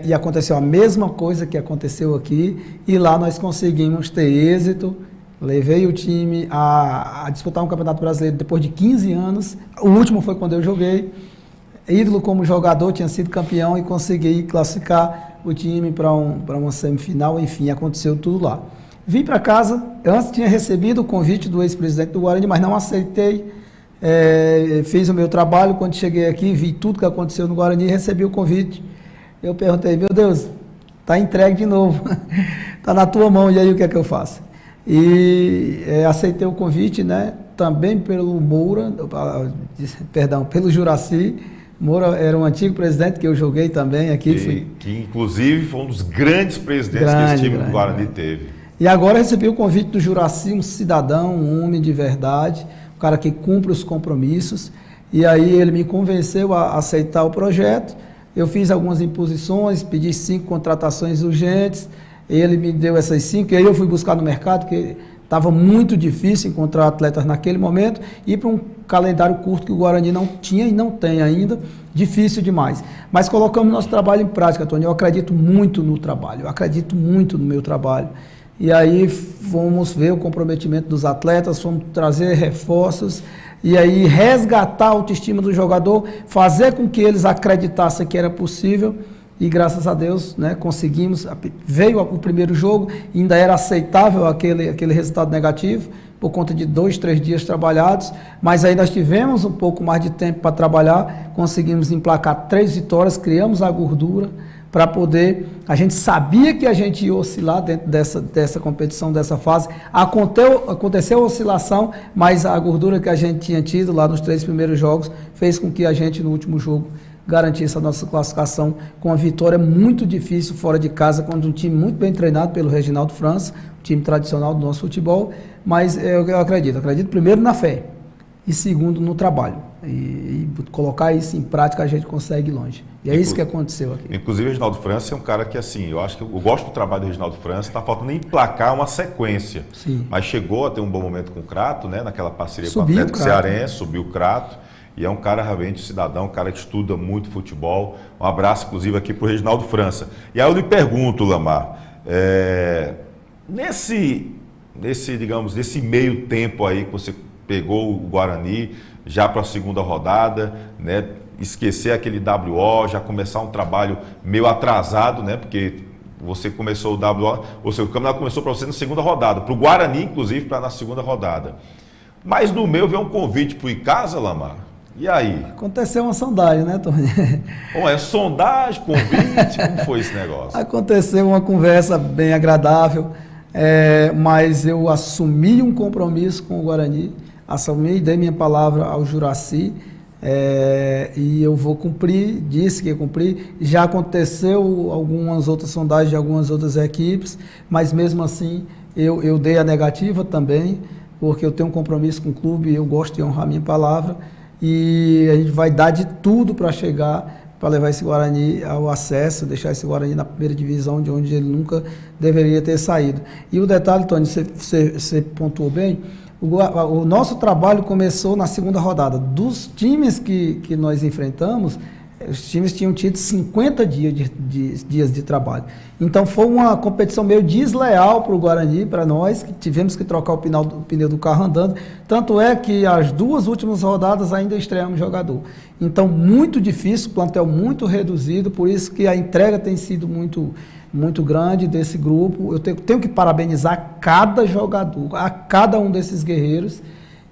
e aconteceu a mesma coisa que aconteceu aqui, e lá nós conseguimos ter êxito, levei o time a disputar um Campeonato Brasileiro depois de 15 anos, o último foi quando eu joguei, ídolo como jogador, tinha sido campeão e consegui classificar o time para uma semifinal, enfim, aconteceu tudo lá. Vim para casa, eu antes tinha recebido o convite do ex-presidente do Guarani, mas não aceitei. Fiz o meu trabalho, quando cheguei aqui, vi tudo que aconteceu no Guarani, recebi o convite. Eu perguntei, meu Deus, está entregue de novo, está na tua mão, e aí o que é que eu faço? E aceitei o convite, né? Também pelo Moura, pelo Juraci. Moura era um antigo presidente que eu joguei também aqui. Que inclusive foi um dos grandes presidentes que esse time do Guarani teve. E agora recebi o convite do Juraci, um cidadão, um homem de verdade, um cara que cumpre os compromissos, e aí ele me convenceu a aceitar o projeto. Eu fiz algumas imposições, pedi 5 contratações urgentes, ele me deu essas 5, e aí eu fui buscar no mercado, porque estava muito difícil encontrar atletas naquele momento, e para um calendário curto que o Guarani não tinha e não tem ainda, difícil demais. Mas colocamos nosso trabalho em prática, Tony. Eu acredito muito no trabalho, eu acredito muito no meu trabalho. E aí fomos ver o comprometimento dos atletas, fomos trazer reforços e aí resgatar a autoestima do jogador, fazer com que eles acreditassem que era possível e graças a Deus, né, conseguimos, veio o primeiro jogo, ainda era aceitável aquele resultado negativo, por conta de 2, 3 dias trabalhados, mas aí nós tivemos um pouco mais de tempo para trabalhar, conseguimos emplacar 3 vitórias, criamos a gordura para poder, a gente sabia que a gente ia oscilar dentro dessa competição, dessa fase, aconteceu a oscilação, mas a gordura que a gente tinha tido lá nos 3 primeiros jogos fez com que a gente no último jogo garantisse a nossa classificação com uma vitória muito difícil fora de casa, contra um time muito bem treinado pelo Reginaldo França, um time tradicional do nosso futebol, mas eu acredito primeiro na fé e segundo no trabalho, e colocar isso em prática a gente consegue ir longe, e é isso que aconteceu aqui. Inclusive o Reginaldo França é um cara que assim, eu acho que eu gosto do trabalho do Reginaldo França, está faltando emplacar uma sequência, Sim. Mas chegou a ter um bom momento com o Crato, né, naquela parceria Subiu com o Atlético Cearense, subiu o Crato. E é um cara realmente cidadão, um cara que estuda muito futebol. Um abraço, inclusive, aqui para o Reginaldo França. E aí eu lhe pergunto, Lamar, nesse meio tempo aí que você pegou o Guarani, já para a segunda rodada, né, esquecer aquele WO, já começar um trabalho meio atrasado, né, porque você começou o WO, ou seja, o campeonato começou para você na segunda rodada, para o Guarani, inclusive, para na segunda rodada. Mas no meio veio um convite para o Icasa, Lamar. E aí? Aconteceu uma sondagem, né, Tony? Bom, é sondagem, convite, como foi esse negócio? Aconteceu uma conversa bem agradável, mas eu assumi um compromisso com o Guarani, dei minha palavra ao Juracy, e eu vou cumprir, disse que ia cumprir. Já aconteceu algumas outras sondagens de algumas outras equipes, mas mesmo assim eu dei a negativa também, porque eu tenho um compromisso com o clube, eu gosto de honrar minha palavra, e a gente vai dar de tudo para chegar, para levar esse Guarani ao acesso, deixar esse Guarani na primeira divisão, de onde ele nunca deveria ter saído. E o detalhe, Tony, você pontuou bem, o nosso trabalho começou na segunda rodada. Dos times que nós enfrentamos, os times tinham tido 50 dias de trabalho. Então foi uma competição meio desleal para o Guarani, para nós, que tivemos que trocar o pneu do carro andando. Tanto é que as 2 últimas rodadas ainda estreamos jogador. Então muito difícil, plantel muito reduzido, por isso que a entrega tem sido muito grande desse grupo. Eu tenho que parabenizar cada jogador, a cada um desses guerreiros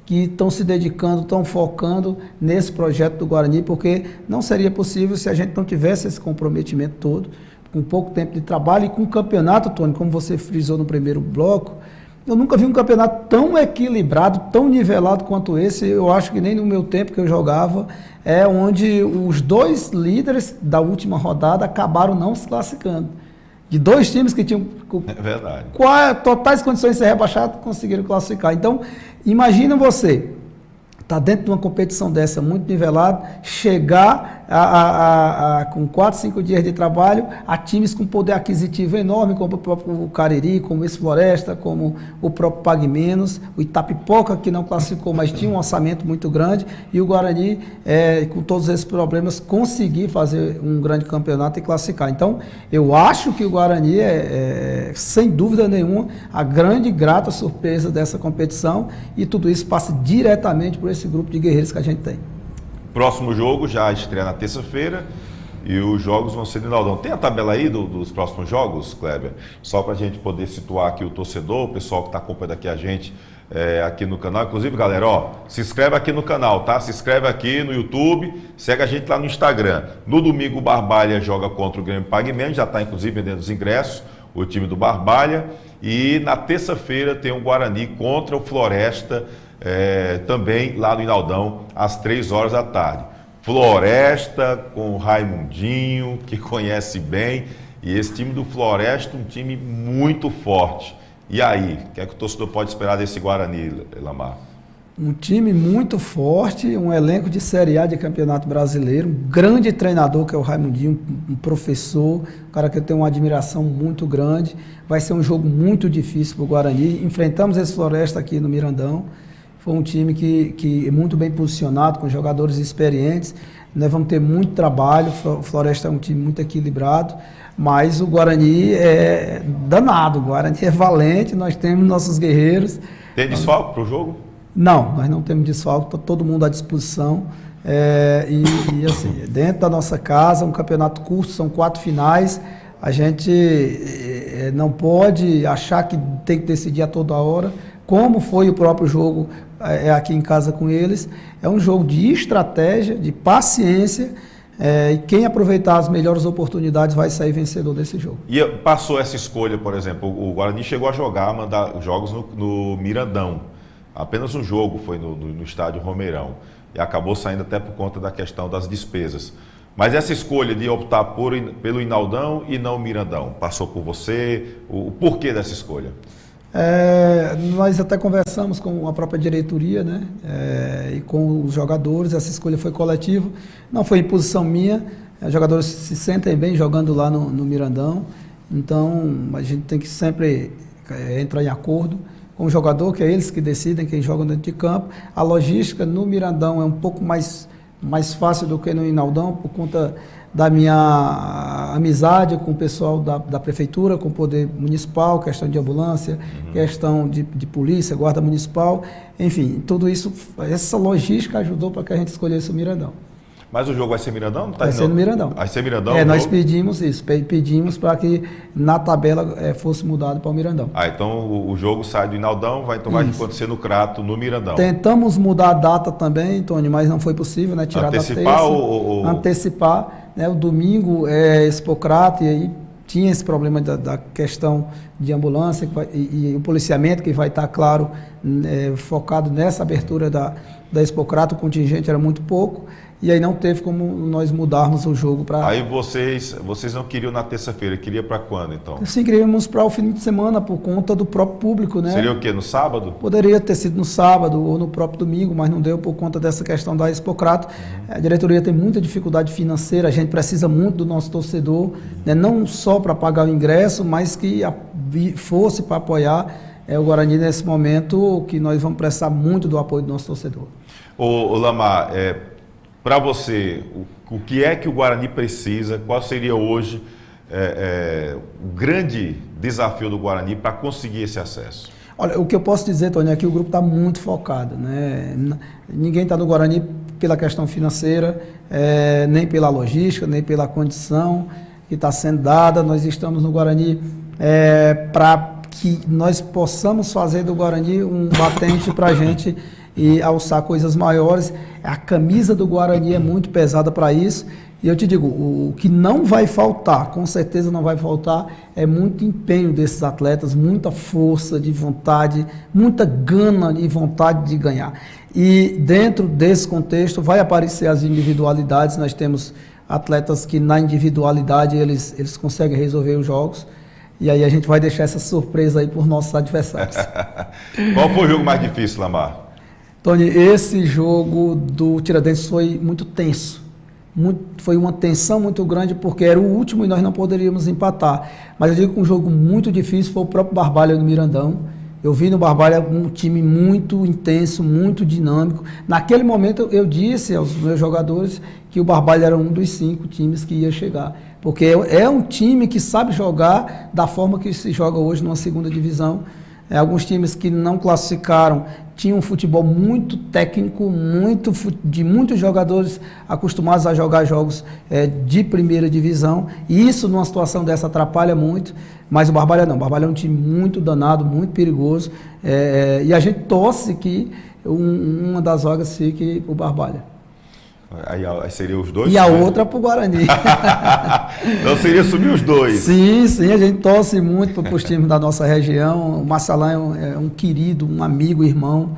que estão se dedicando, estão focando nesse projeto do Guarani, porque não seria possível se a gente não tivesse esse comprometimento todo, com pouco tempo de trabalho e com o campeonato, Tony, como você frisou no primeiro bloco. Eu nunca vi um campeonato tão equilibrado, tão nivelado quanto esse. Eu acho que nem no meu tempo que eu jogava, onde os 2 líderes da última rodada acabaram não se classificando. De 2 times que tinham totais condições de ser rebaixados, conseguiram classificar. Então, imagina você, está dentro de uma competição dessa, muito nivelada, chegar com 4, 5 dias de trabalho, a times com poder aquisitivo enorme, como o próprio Cariri, como esse Floresta, como o próprio Pague Menos, o Itapipoca, que não classificou, mas tinha um orçamento muito grande, e o Guarani, com todos esses problemas, conseguir fazer um grande campeonato e classificar. Então, eu acho que o Guarani sem dúvida nenhuma, a grande e grata surpresa dessa competição, e tudo isso passa diretamente por esse grupo de guerreiros que a gente tem. Próximo jogo já estreia na terça-feira e os jogos vão ser no Inaldão. Tem a tabela aí dos próximos jogos, Kleber? Só para a gente poder situar aqui o torcedor, o pessoal que está acompanhando aqui a gente aqui no canal. Inclusive, galera, se inscreve aqui no canal, tá? Se inscreve aqui no YouTube, segue a gente lá no Instagram. No domingo o Barbalha joga contra o Grêmio Pague Menos, já está inclusive vendendo os ingressos, o time do Barbalha. E na terça-feira tem o Guarani contra o Floresta, também lá no Inaldão, às 3 horas da tarde. Floresta com o Raimundinho, que conhece bem, e esse time do Floresta, um time muito forte. E aí, o que é que o torcedor pode esperar desse Guarani, Lamar? Um time muito forte, um elenco de Série A de Campeonato Brasileiro, um grande treinador que é o Raimundinho, um professor, um cara que eu tenho uma admiração muito grande. Vai ser um jogo muito difícil para o Guarani. Enfrentamos esse Floresta aqui no Mirandão. Foi um time que é muito bem posicionado, com jogadores experientes. Nós vamos ter muito trabalho. O Floresta é um time muito equilibrado, mas o Guarani é danado. O Guarani é valente, nós temos nossos guerreiros. Tem desfalque para o jogo? Não, nós não temos desfalque, está todo mundo à disposição. Assim, dentro da nossa casa, um campeonato curto, são 4 finais, a gente não pode achar que tem que decidir a toda hora, como foi o próprio jogo aqui em casa com eles. É um jogo de estratégia, de paciência, e quem aproveitar as melhores oportunidades vai sair vencedor desse jogo. E passou essa escolha, por exemplo, o Guarani chegou a mandar jogos no Mirandão. Apenas um jogo foi no estádio Romeirão. E acabou saindo até por conta da questão das despesas. Mas essa escolha de optar pelo Inaldão e não o Mirandão, passou por você? O porquê dessa escolha? Nós até conversamos com a própria diretoria, né? E com os jogadores. Essa escolha foi coletiva, não foi imposição minha. Os jogadores se sentem bem jogando lá no Mirandão. Então a gente tem que sempre entrar em acordo com o jogador, que é eles que decidem quem joga dentro de campo. A logística no Mirandão é um pouco mais fácil do que no Inaldão, por conta da minha amizade com o pessoal da prefeitura, com o poder municipal, questão de ambulância, questão de polícia, guarda municipal, enfim, tudo isso, essa logística ajudou para que a gente escolhesse o Mirandão. Mas o jogo vai ser Mirandão? Vai ser no Mirandão. Vai ser Mirandão? Nós pedimos isso, pedimos para que na tabela fosse mudado para o Mirandão. Então o jogo sai do Inaldão, vai acontecer no Crato, no Mirandão. Tentamos mudar a data também, Tony, mas não foi possível, né? Tirar antecipar da terça, ou... Antecipar, né? O domingo é Expocrato, e aí tinha esse problema da questão de ambulância e o policiamento, que vai estar, claro, focado nessa abertura da Expocrato. O contingente era muito pouco. E aí não teve como nós mudarmos o jogo para... Aí vocês não queriam na terça-feira, queria para quando, então? Sim, queríamos para o fim de semana, por conta do próprio público, né? Seria o quê, no sábado? Poderia ter sido no sábado ou no próprio domingo, mas não deu por conta dessa questão da Expocrato. A diretoria tem muita dificuldade financeira, a gente precisa muito do nosso torcedor, né? Não só para pagar o ingresso, mas que fosse para apoiar o Guarani nesse momento, que nós vamos precisar muito do apoio do nosso torcedor. Ô Lamar, para você, o que é que o Guarani precisa? Qual seria hoje o grande desafio do Guarani para conseguir esse acesso? Olha, o que eu posso dizer, Tony, é que o grupo está muito focado, né? Ninguém está no Guarani pela questão financeira, nem pela logística, nem pela condição que está sendo dada. Nós estamos no Guarani para que nós possamos fazer do Guarani um batente para a gente e alçar coisas maiores. A camisa do Guarani é muito pesada para isso. E eu te digo, o que não vai faltar, com certeza não vai faltar, é muito empenho desses atletas, muita força de vontade, muita gana e vontade de ganhar. E dentro desse contexto vai aparecer as individualidades. Nós temos atletas que na individualidade eles conseguem resolver os jogos. E aí a gente vai deixar essa surpresa aí por nossos adversários. Qual foi o jogo mais difícil, Lamar? Tony, esse jogo do Tiradentes foi muito tenso. Foi uma tensão muito grande, porque era o último e nós não poderíamos empatar. Mas eu digo que um jogo muito difícil foi o próprio Barbalha no Mirandão. Eu vi no Barbalha um time muito intenso, muito dinâmico. Naquele momento eu disse aos meus jogadores que o Barbalha era um dos 5 times que ia chegar. Porque é um time que sabe jogar da forma que se joga hoje numa segunda divisão. Alguns times que não classificaram tinham um futebol muito técnico, de muitos jogadores acostumados a jogar jogos de primeira divisão, e isso numa situação dessa atrapalha muito, mas o Barbalha não. O Barbalha é um time muito danado, muito perigoso, e a gente torce que uma das vagas fique o Barbalha. Aí seria os dois? E a outra para o Guarani. Então seria subir os dois. Sim, a gente torce muito para os times da nossa região. O Marcelão é um querido, um amigo, irmão.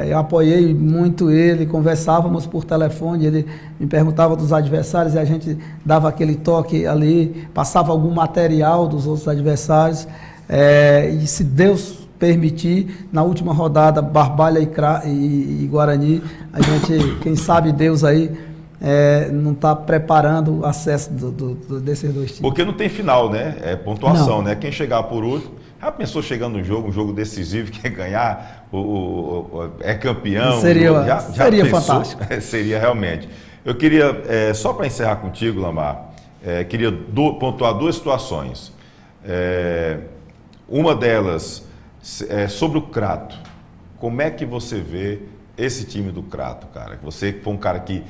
Eu apoiei muito ele, conversávamos por telefone, ele me perguntava dos adversários e a gente dava aquele toque ali, passava algum material dos outros adversários. E se Deus permitir, na última rodada, Barbalha e Guarani, a gente, quem sabe Deus aí, não está preparando o acesso desses dois times. Porque não tem final, né? É pontuação, não, né? Quem chegar por último, já pensou chegando no jogo, um jogo decisivo, quer ganhar, é campeão. Seria pensou? Fantástico. Seria realmente. Eu queria, só para encerrar contigo, Lamar, queria pontuar 2 situações. Uma delas, sobre o Crato, como é que você vê esse time do Crato, cara. Você foi um cara que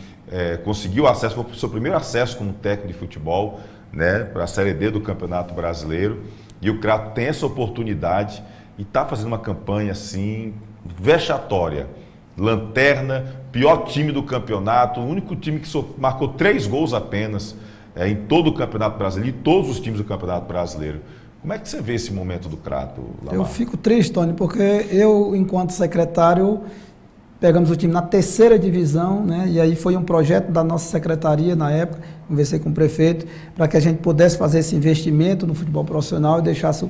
conseguiu acesso, foi o seu primeiro acesso como técnico de futebol, né, para a Série D do Campeonato Brasileiro. E o Crato tem essa oportunidade e está fazendo uma campanha assim vexatória. Lanterna, pior time do campeonato, o único time que marcou 3 gols apenas em todo o Campeonato Brasileiro e todos os times do Campeonato Brasileiro. Como é que você vê esse momento do Crato, Lamar? Eu fico triste, Tony, porque eu, enquanto secretário, pegamos o time na 3ª divisão, né? E aí foi um projeto da nossa secretaria na época, conversei com o prefeito, para que a gente pudesse fazer esse investimento no futebol profissional e deixasse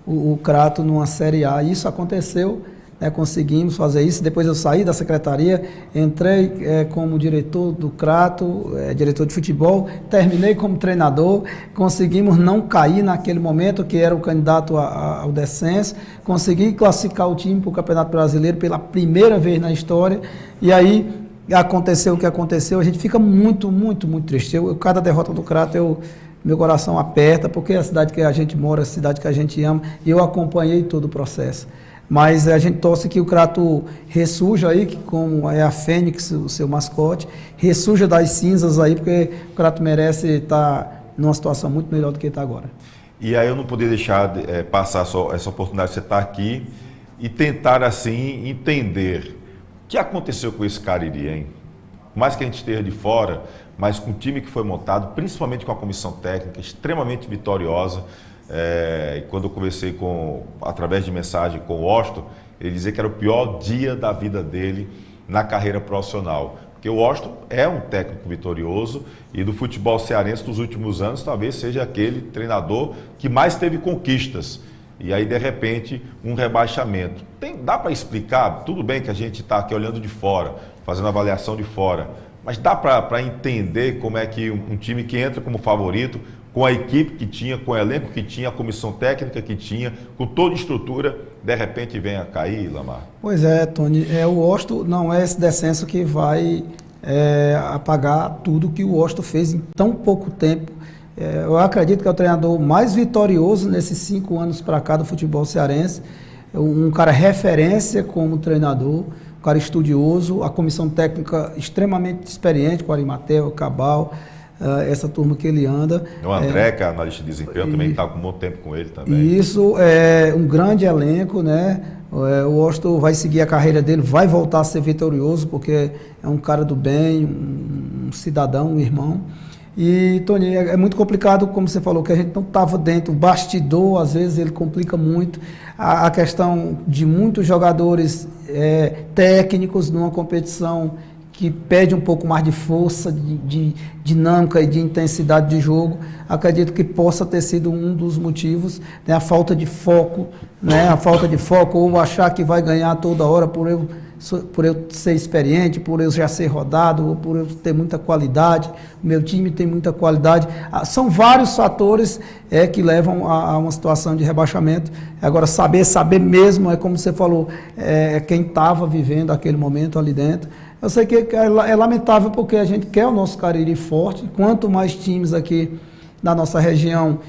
o Crato numa Série A. Isso aconteceu, né? Conseguimos fazer isso. Depois eu saí da secretaria, entrei como diretor do Crato, diretor de futebol, terminei como treinador, conseguimos não cair naquele momento, que era o candidato ao descenso, consegui classificar o time para o Campeonato Brasileiro pela primeira vez na história, e aí aconteceu o que aconteceu. A gente fica muito, muito, muito triste. Cada derrota do Crato, meu coração aperta, porque é a cidade que a gente mora, a cidade que a gente ama, e eu acompanhei todo o processo. Mas a gente torce que o Crato ressurja aí, que como é a Fênix, o seu mascote, ressurja das cinzas aí, porque o Crato merece estar numa situação muito melhor do que está agora. E aí eu não poderia deixar de passar essa oportunidade de você estar aqui e tentar, assim, entender o que aconteceu com esse Cariri, hein? Por mais que a gente esteja de fora, mas com o time que foi montado, principalmente com a comissão técnica, extremamente vitoriosa. Quando eu conversei através de mensagem com o Washington, ele dizia que era o pior dia da vida dele na carreira profissional. Porque o Washington é um técnico vitorioso e do futebol cearense dos últimos anos talvez seja aquele treinador que mais teve conquistas. E aí, de repente, um rebaixamento. Dá para explicar? Tudo bem que a gente está aqui olhando de fora, fazendo avaliação de fora, mas dá para entender como é que um time que entra como favorito, com a equipe que tinha, com o elenco que tinha, a comissão técnica que tinha, com toda a estrutura, de repente vem a cair, Lamar? Pois é, Tony, o Washington não é esse descenso que vai apagar tudo que o Washington fez em tão pouco tempo. Eu acredito que é o treinador mais vitorioso nesses 5 anos para cá do futebol cearense, um cara referência como treinador, um cara estudioso, a comissão técnica extremamente experiente, com o Arimatel, o Cabal, essa turma que ele anda. O André, que é analista de desempenho, também está com muito tempo com ele também. E isso é um grande elenco, né? O Washington vai seguir a carreira dele, vai voltar a ser vitorioso, porque é um cara do bem, um cidadão, um irmão. E, Tony, é muito complicado, como você falou, que a gente não estava dentro. O bastidor, às vezes, ele complica muito. A questão de muitos jogadores técnicos numa competição que pede um pouco mais de força, de dinâmica e de intensidade de jogo. Acredito que possa ter sido um dos motivos, né? A falta de foco, né? A falta de foco, ou achar que vai ganhar toda hora por eu ser experiente, por eu já ser rodado, ou por eu ter muita qualidade, o meu time tem muita qualidade. São vários fatores que levam a uma situação de rebaixamento. Agora, saber mesmo, como você falou, quem estava vivendo aquele momento ali dentro. Eu sei que é lamentável, porque a gente quer o nosso Cariri forte. Quanto mais times aqui na nossa região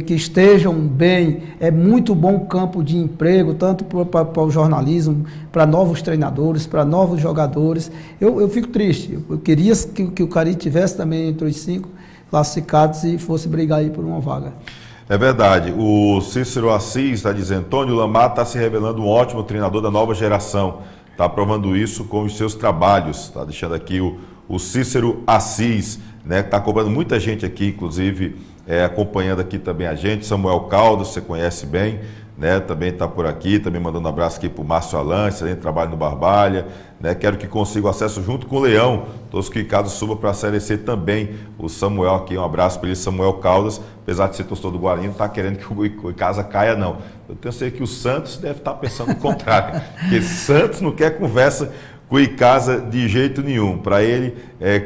que estejam bem, é muito bom campo de emprego, tanto para o jornalismo, para novos treinadores, para novos jogadores. Eu fico triste. Eu queria que o Cariri tivesse também entre os 5 classificados e fosse brigar aí por uma vaga. É verdade. O Cícero Assis está dizendo: Antônio Lamar está se revelando um ótimo treinador da nova geração. Está provando isso com os seus trabalhos. Está deixando aqui o Cícero Assis, né, que está cobrando muita gente aqui, inclusive acompanhando aqui também a gente. Samuel Caldas, você conhece bem, né, também está por aqui, também mandando um abraço aqui para o Márcio Alan, excelente trabalho no Barbalha, né, quero que consiga o acesso junto com o Leão, todos que caso suba para a Série C também. O Samuel aqui, um abraço para ele, Samuel Caldas, apesar de ser torcedor do Guarani, não está querendo que o Icasa caia, não. Eu tenho certeza que o Santos deve estar pensando o contrário, porque Santos não quer conversa com o Icasa de jeito nenhum. Para ele,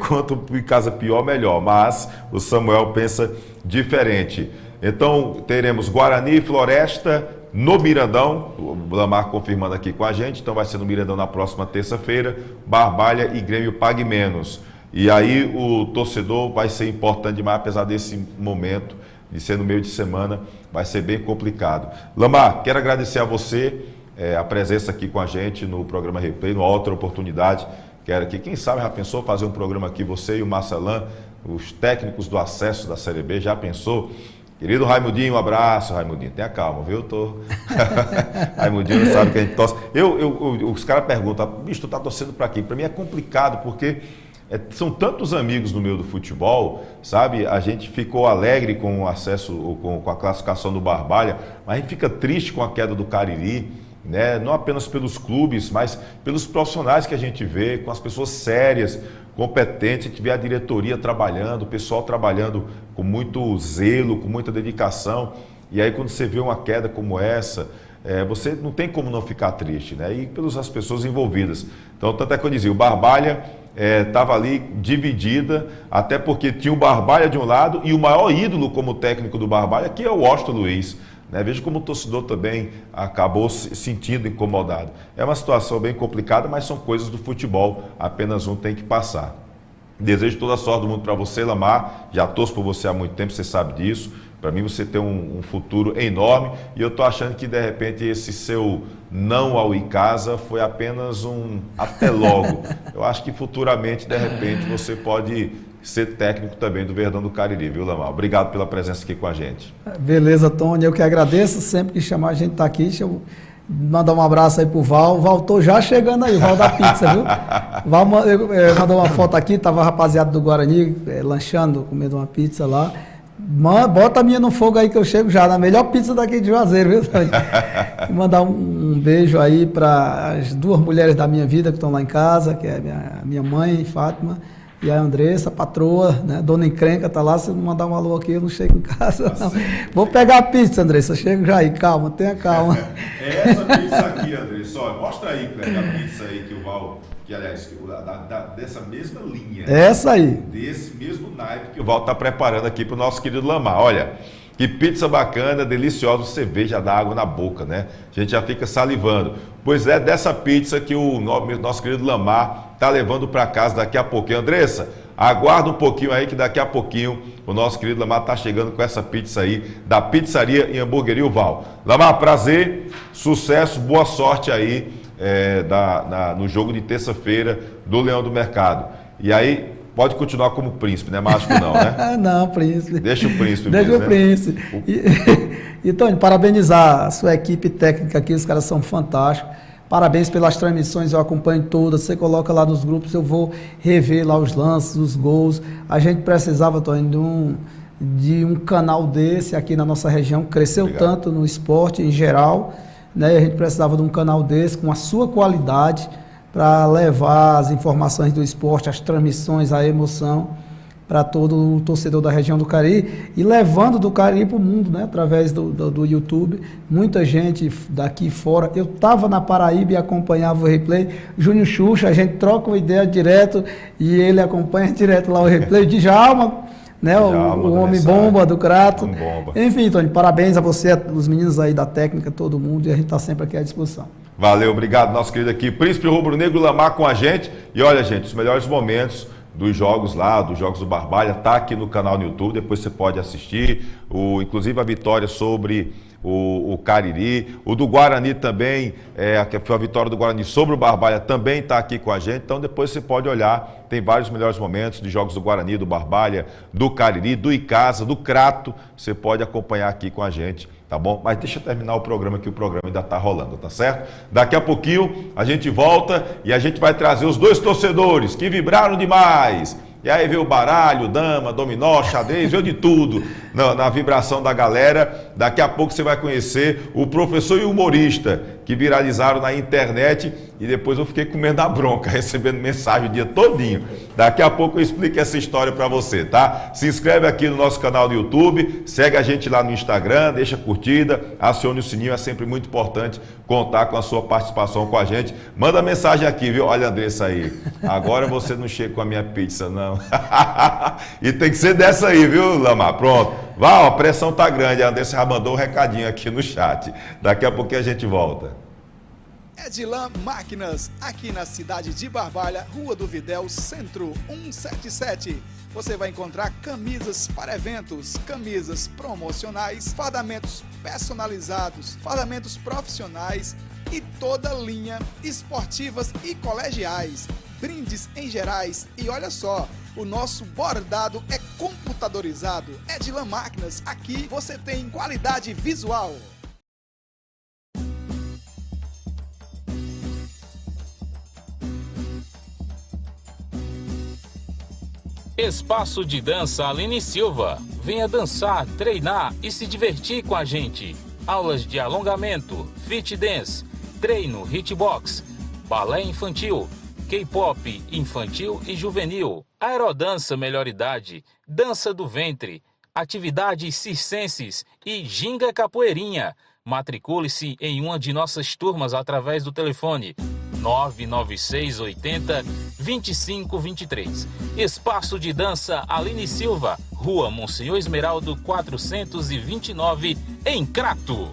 quanto o Icasa pior, melhor. Mas o Samuel pensa diferente. Então, teremos Guarani e Floresta no Mirandão. O Lamar confirmando aqui com a gente. Então, vai ser no Mirandão na próxima terça-feira. Barbalha e Grêmio Pague Menos. E aí, o torcedor vai ser importante demais, apesar desse momento de ser no meio de semana. Vai ser bem complicado. Lamar, quero agradecer a você. a presença aqui com a gente no programa Replay, numa outra oportunidade. Quero que, quem sabe, já pensou fazer um programa aqui, você e o Marcelan, os técnicos do acesso da Série B, já pensou? Querido Raimundinho, um abraço, Raimundinho. Tenha calma, viu? Raimundinho sabe que a gente torce. Os caras perguntam, bicho, tu tá torcendo para quê? Para mim é complicado, porque são tantos amigos no meio do futebol, sabe? A gente ficou alegre com o acesso, com a classificação do Barbalha, mas a gente fica triste com a queda do Cariri, né? Não apenas pelos clubes, mas pelos profissionais que a gente vê, com as pessoas sérias, competentes. A gente vê a diretoria trabalhando, o pessoal trabalhando com muito zelo, com muita dedicação. E aí quando você vê uma queda como essa, você não tem como não ficar triste, né? E pelas pessoas envolvidas. Então, tanto é que eu dizia, o Barbalha estava ali dividida, até porque tinha o Barbalha de um lado e o maior ídolo como técnico do Barbalha, que é o Washington Luiz. Veja como o torcedor também acabou se sentindo incomodado. É uma situação bem complicada, mas são coisas do futebol, apenas um tem que passar. Desejo toda a sorte do mundo para você, Lamar, já torço por você há muito tempo, você sabe disso. Para mim você tem um futuro enorme e eu estou achando que de repente esse seu não ao Icasa foi apenas um até logo. Eu acho que futuramente, de repente, você pode ser técnico também do Verdão do Cariri, viu, Lamar? Obrigado pela presença aqui com a gente. Beleza, Tony, eu que agradeço, sempre que chamar a gente tá aqui, deixa eu mandar um abraço aí pro Val. O Val, tô já chegando aí, o Val da pizza, viu? Val mandou uma foto aqui, tava a rapaziada do Guarani lanchando, comendo uma pizza lá. Bota a minha no fogo aí que eu chego já, na melhor pizza daqui de Juazeiro, viu, Tony? E mandar um beijo aí para as duas mulheres da minha vida que estão lá em casa, que é a minha mãe, Fátima, e a Andressa, a patroa, né? Dona Encrenca tá lá, se não mandar um alô aqui, eu não chego em casa, não. Vou pegar a pizza, Andressa, chego já aí, calma, tenha calma. Essa pizza aqui, Andressa, olha, mostra aí, Cleber, a pizza aí que o Val, que aliás, dessa mesma linha. Essa aí. Desse mesmo naipe que o Val tá preparando aqui pro nosso querido Lamar, olha. Que pizza bacana, deliciosa, você vê, já dá água na boca, né? A gente já fica salivando. Pois é, dessa pizza que o nosso querido Lamar tá levando para casa daqui a pouquinho. Andressa, aguarda um pouquinho aí que daqui a pouquinho o nosso querido Lamar tá chegando com essa pizza aí da Pizzaria e Hamburgueria Val. Lamar, prazer, sucesso, boa sorte aí no jogo de terça-feira do Leão do Mercado. E aí, pode continuar como príncipe, não é mágico não, né? Não, príncipe. Deixa o príncipe Deixa mesmo, o príncipe. E Tony, parabenizar a sua equipe técnica aqui, os caras são fantásticos. Parabéns pelas transmissões, eu acompanho todas. Você coloca lá nos grupos, eu vou rever lá os lances, os gols. A gente precisava, Tony, de um canal desse aqui na nossa região. Cresceu tanto no esporte em geral, né? A gente precisava de um canal desse com a sua qualidade, para levar as informações do esporte, as transmissões, a emoção para todo o torcedor da região do Cariri e levando do Cariri para o mundo, né? Através do YouTube. Muita gente daqui fora. Eu estava na Paraíba e acompanhava o replay. Júnior Xuxa, a gente troca uma ideia direto e ele acompanha direto lá o replay. Djalma, né? o homem-bomba do Crato. Enfim, Tony, parabéns a você, os meninos aí da técnica, todo mundo, e a gente está sempre aqui à disposição. Valeu, obrigado, nosso querido aqui, Príncipe Rubro Negro Lamar com a gente. E olha, gente, os melhores momentos dos jogos lá, dos jogos do Barbalha, tá aqui no canal no YouTube, depois você pode assistir. Inclusive a vitória sobre o Cariri, o do Guarani também, que foi a vitória do Guarani sobre o Barbalha, também está aqui com a gente. Então depois você pode olhar, tem vários melhores momentos de jogos do Guarani, do Barbalha, do Cariri, do Icasa, do Crato. Você pode acompanhar aqui com a gente. Tá bom? Mas deixa eu terminar o programa, que o programa ainda está rolando, tá certo? Daqui a pouquinho a gente volta e a gente vai trazer os dois torcedores que vibraram demais. E aí veio o baralho, dama, dominó, xadrez, veio de tudo na vibração da galera. Daqui a pouco você vai conhecer o professor e o humorista que viralizaram na internet e depois eu fiquei comendo a bronca, recebendo mensagem o dia todinho. Daqui a pouco eu explico essa história para você, tá? Se inscreve aqui no nosso canal do YouTube, segue a gente lá no Instagram, deixa curtida, acione o sininho, é sempre muito importante contar com a sua participação com a gente. Manda mensagem aqui, viu? Olha, Andressa aí, agora você não chega com a minha pizza, não. E tem que ser dessa aí, viu, Lamar? Pronto. Vá, a pressão tá grande, a Andressa já mandou um recadinho aqui no chat. Daqui a pouquinho a gente volta. Edilan Máquinas, aqui na cidade de Barbalha, Rua do Videl, Centro 177. Você vai encontrar camisas para eventos, camisas promocionais, fardamentos personalizados, fardamentos profissionais e toda linha, esportivas e colegiais, brindes em gerais e olha só, o nosso bordado é computadorizado. Edlan Máquinas, aqui você tem qualidade visual. Espaço de dança Aline Silva. Venha dançar, treinar e se divertir com a gente. Aulas de alongamento, fit dance, treino, hitbox, balé infantil, K-pop infantil e juvenil, aerodança melhor idade, dança do ventre, atividades circenses e ginga capoeirinha. Matricule-se em uma de nossas turmas através do telefone 996 80 2523. Espaço de dança Aline Silva, Rua Monsenhor Esmeraldo 429, em Crato.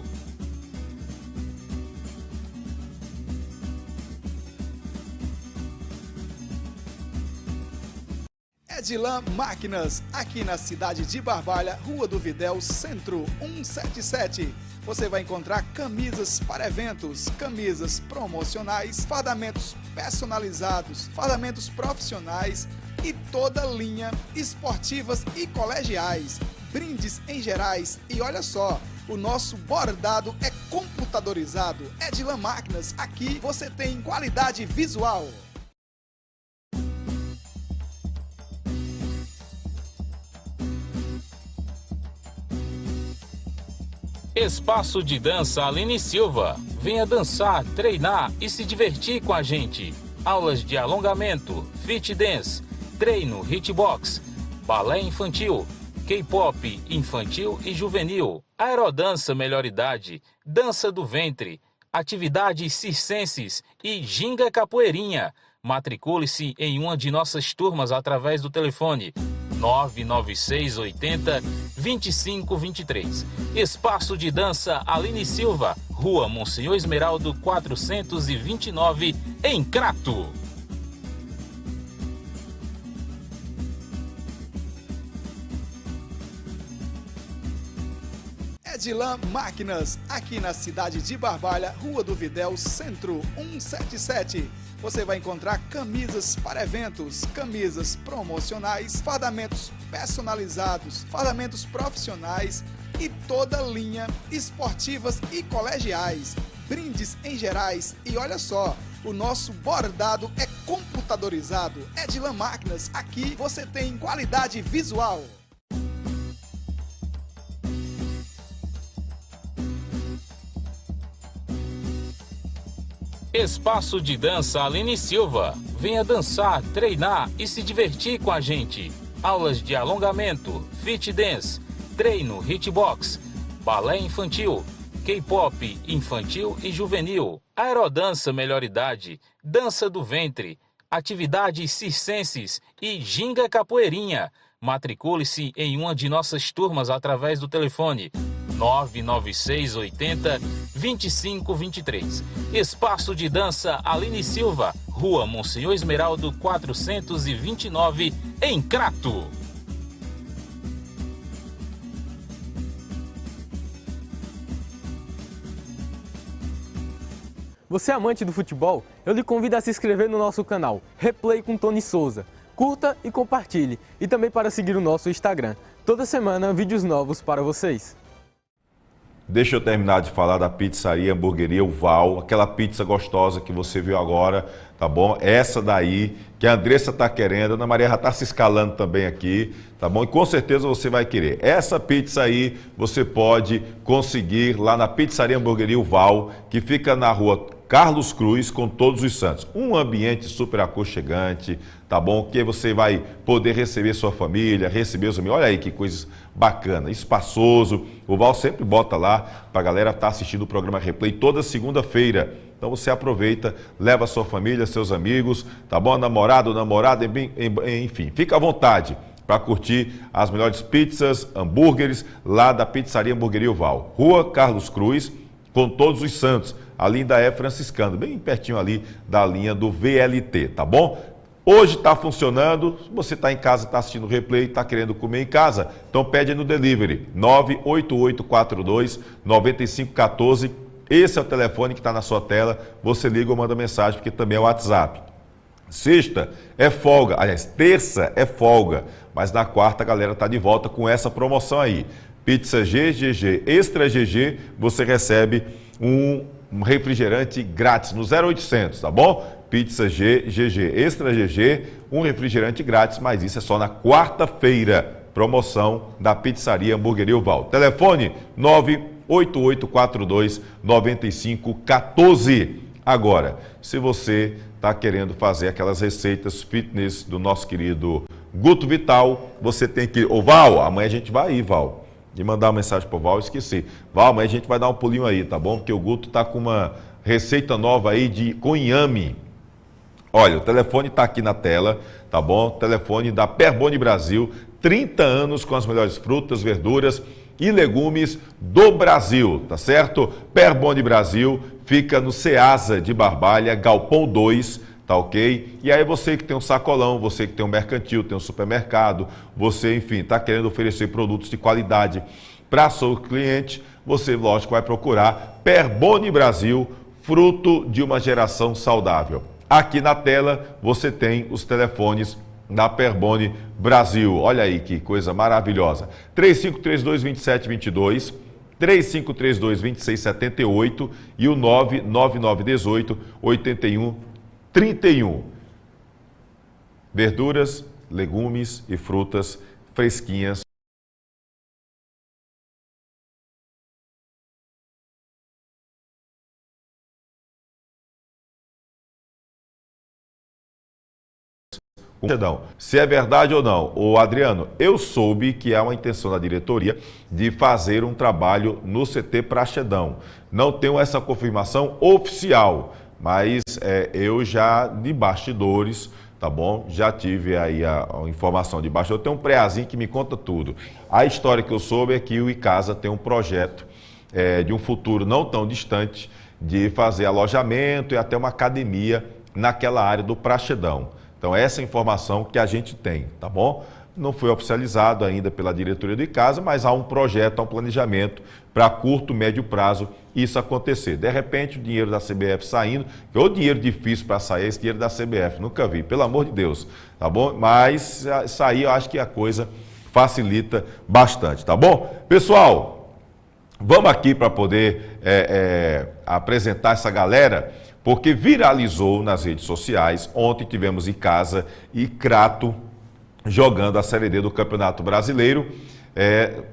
Edlan Máquinas, aqui na cidade de Barbalha, Rua do Videl, Centro 177. Você vai encontrar camisas para eventos, camisas promocionais, fardamentos personalizados, fardamentos profissionais e toda linha, esportivas e colegiais, brindes em gerais e olha só, o nosso bordado é computadorizado. Edlan Máquinas, aqui você tem qualidade visual. Espaço de dança Aline Silva. Venha dançar, treinar e se divertir com a gente. Aulas de alongamento, fit dance, treino, hitbox, balé infantil, K-pop infantil e juvenil, aerodança melhor idade, dança do ventre, atividades circenses e ginga capoeirinha. Matricule-se em uma de nossas turmas através do telefone 996 80 2523. Espaço de dança Aline Silva, Rua Monsenhor Esmeraldo 429, em Crato. Edlan Máquinas, aqui na cidade de Barbalha, Rua do Videl, Centro 177. Você vai encontrar camisas para eventos, camisas promocionais, fardamentos personalizados, fardamentos profissionais e toda linha, esportivas e colegiais, brindes em gerais e olha só, o nosso bordado é computadorizado. Edlan Máquinas, aqui você tem qualidade visual. Espaço de dança Aline Silva. Venha dançar, treinar e se divertir com a gente. Aulas de alongamento, fit dance, treino, hitbox, balé infantil, K-pop infantil e juvenil, aerodança melhor idade, dança do ventre, atividades circenses e ginga capoeirinha. Matricule-se em uma de nossas turmas através do telefone 996 80 2523. Espaço de dança Aline Silva, Rua Monsenhor Esmeraldo 429, em Crato. Você é amante do futebol? Eu lhe convido a se inscrever no nosso canal Replay com Tony Souza. Curta e compartilhe. E também para seguir o nosso Instagram. Toda semana, vídeos novos para vocês. Deixa eu terminar de falar da pizzaria Hamburgueria Val, aquela pizza gostosa que você viu agora, tá bom? Essa daí, que a Andressa está querendo, a Ana Maria já está se escalando também aqui, tá bom? E com certeza você vai querer. Essa pizza aí você pode conseguir lá na Pizzaria Hamburgueria Val, que fica na rua Carlos Cruz, com Todos os Santos. Um ambiente super aconchegante, tá bom? Que você vai poder receber sua família, receber os amigos. Olha aí que coisa bacana, espaçoso. O Val sempre bota lá pra galera estar assistindo o programa Replay toda segunda-feira. Então você aproveita, leva a sua família, seus amigos, tá bom? Namorado, namorada, enfim, fica à vontade para curtir as melhores pizzas, hambúrgueres lá da Pizzaria Hamburgueria Val. Rua Carlos Cruz, com Todos os Santos. A linha da Franciscano, bem pertinho ali da linha do VLT, tá bom? Hoje está funcionando, se você está em casa, está assistindo o replay, está querendo comer em casa, então pede no delivery, 98842-9514 Esse é o telefone que está na sua tela, você liga ou manda mensagem, porque também é o WhatsApp. Sexta é folga, aliás, terça é folga, mas na quarta a galera está de volta com essa promoção aí. Pizza GGG Extra GG, você recebe um refrigerante grátis no 0800, tá bom? Pizza GGG Extra GG, um refrigerante grátis, mas isso é só na quarta-feira. Promoção da Pizzaria Hamburgueria Val. Telefone 98842-9514. Agora, se você está querendo fazer aquelas receitas fitness do nosso querido Guto Vital, você tem que... Ô Val, amanhã a gente vai aí, Val. De mandar uma mensagem pro Val, esqueci. Val, amanhã a gente vai dar um pulinho aí, tá bom? Porque o Guto tá com uma receita nova aí com inhame. Olha, o telefone está aqui na tela, tá bom? Telefone da Perboni Brasil, 30 anos com as melhores frutas, verduras e legumes do Brasil, tá certo? Perboni Brasil fica no Ceasa de Barbalha, Galpão 2, tá ok? E aí você que tem um sacolão, você que tem um mercantil, tem um supermercado, você, enfim, está querendo oferecer produtos de qualidade para seu cliente, você, lógico, vai procurar Perboni Brasil, fruto de uma geração saudável. Aqui na tela você tem os telefones da Perboni Brasil. Olha aí que coisa maravilhosa. 3532-2722, 3532-2678 e o 99918-8131. Verduras, legumes e frutas fresquinhas. Se é verdade ou não, o Adriano, eu soube que há uma intenção da diretoria de fazer um trabalho no CT Praxedão. Não tenho essa confirmação oficial, mas eu já de bastidores, tá bom? Já tive aí a informação de bastidores. Eu tenho um preazinho que me conta tudo. A história que eu soube é que o Icasa tem um projeto de um futuro não tão distante de fazer alojamento e até uma academia naquela área do Praxedão. Então, essa é a informação que a gente tem, tá bom? Não foi oficializado ainda pela diretoria do Icasa, mas há um projeto, há um planejamento para curto, médio prazo isso acontecer. De repente, o dinheiro da CBF saindo, que é o dinheiro difícil para sair, esse dinheiro da CBF, nunca vi, pelo amor de Deus, tá bom? Mas sair, eu acho que a coisa facilita bastante, tá bom? Pessoal, vamos aqui para poder apresentar essa galera, porque viralizou nas redes sociais. Ontem tivemos Icasa e Crato jogando a Série D do Campeonato Brasileiro.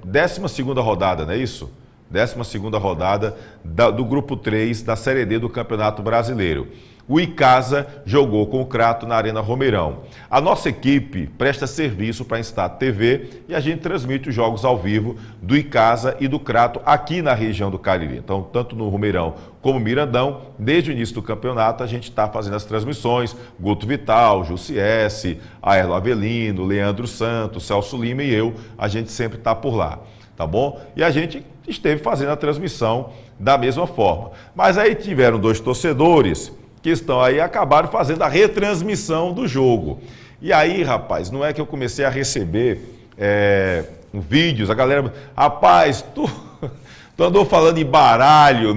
12ª rodada, não é isso? 12ª rodada do Grupo 3 da Série D do Campeonato Brasileiro. O Icasa jogou com o Crato na Arena Romeirão. A nossa equipe presta serviço para a Instat TV e a gente transmite os jogos ao vivo do Icasa e do Crato aqui na região do Cariri. Então, tanto no Romeirão como no Mirandão, desde o início do campeonato, a gente está fazendo as transmissões. Guto Vital, Jussiesse, Aerlo Avelino, Leandro Santos, Celso Lima e eu, a gente sempre está por lá, tá bom? E a gente esteve fazendo a transmissão da mesma forma. Mas aí tiveram dois torcedores que estão aí, acabaram fazendo a retransmissão do jogo. E aí, rapaz, não é que eu comecei a receber vídeos, a galera, rapaz, tu andou falando em baralho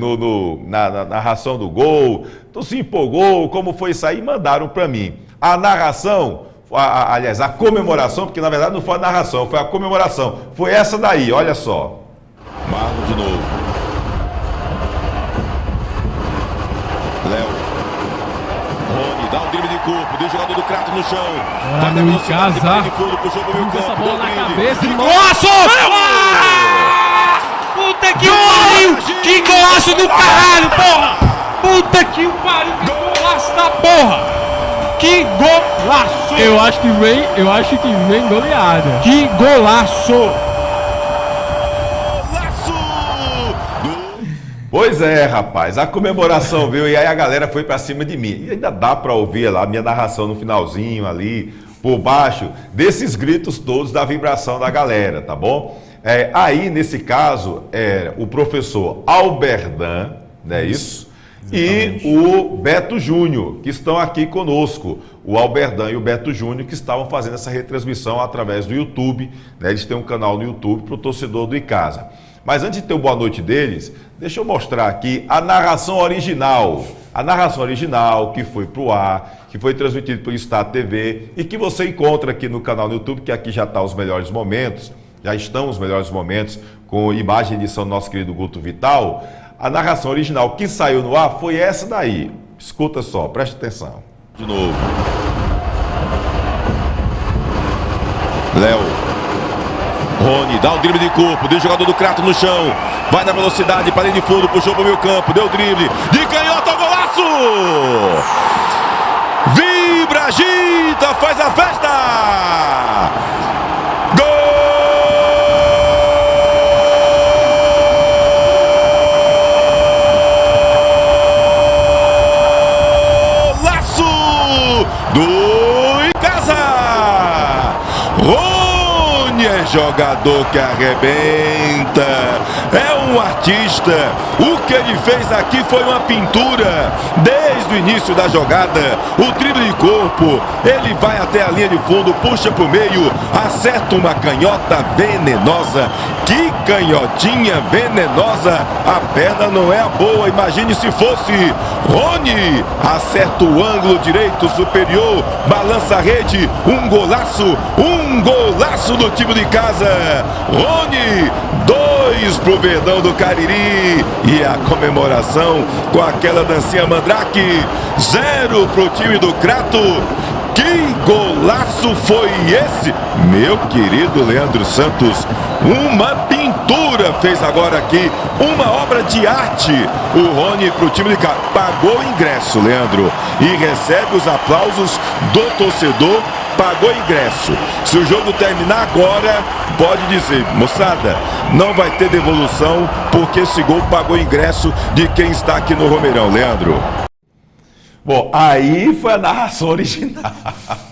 na narração do gol, tu se empolgou, como foi isso aí? Mandaram para mim. A narração, aliás, a comemoração, porque na verdade não foi a narração, foi a comemoração, foi essa daí, olha só. Marlon de novo. Léo. Dá um drible de corpo, deu o jogador do Crato no chão. Vai dar velocidade de fundo, puxou pro meio campo. Essa bola na cabeça. Nossa! Puta que pariu! Que golaço do caralho, porra! Puta que pariu! Que golaço da porra! Que golaço! Eu acho que vem goleada. Que golaço! Pois é, rapaz, a comemoração, viu? E aí a galera foi pra cima de mim. E ainda dá pra ouvir lá a minha narração no finalzinho ali, por baixo, desses gritos todos da vibração da galera, tá bom? Aí, nesse caso, o professor Alberdan, não é isso? Exatamente. E o Beto Júnior, que estão aqui conosco. O Alberdan e o Beto Júnior, que estavam fazendo essa retransmissão através do YouTube, né? Eles têm um canal no YouTube para o torcedor do Icasa. Mas antes de ter o boa noite deles, deixa eu mostrar aqui a narração original. A narração original que foi pro ar, que foi transmitido pelo Estado TV e que você encontra aqui no canal no YouTube, que aqui já está os melhores momentos, já estão os melhores momentos com imagem e edição do nosso querido Guto Vital. A narração original que saiu no ar foi essa daí. Escuta só, preste atenção. De novo. Léo. Rony, dá o drible de corpo, deixa o jogador do Crato no chão. Vai na velocidade, para linha de fundo, puxou para o meio campo, deu o drible. De canhota, golaço! Vibra, agita, faz a festa! Golaço do Icasa! Rony é jogador que arrebenta, é um artista. O que ele fez aqui foi uma pintura. Desde o início da jogada, o drible de corpo, ele vai até a linha de fundo, puxa pro meio, acerta uma canhota venenosa. Que canhotinha venenosa! A perna não é a boa, imagine se fosse. Rony acerta o ângulo direito superior, balança a rede, um golaço do time de casa. Rony, 2 pro Verdão do Cariri, e a comemoração com aquela dancinha mandrake, 0 pro time do Crato. Que golaço foi esse, meu querido Leandro Santos? Uma pintura fez agora aqui, uma obra de arte. O Rony pro time de casa pagou o ingresso, Leandro, e recebe os aplausos do torcedor. Pagou ingresso. Se o jogo terminar agora, pode dizer, moçada, não vai ter devolução, porque esse gol pagou ingresso de quem está aqui no Romeirão, Leandro. Bom, aí foi a narração original.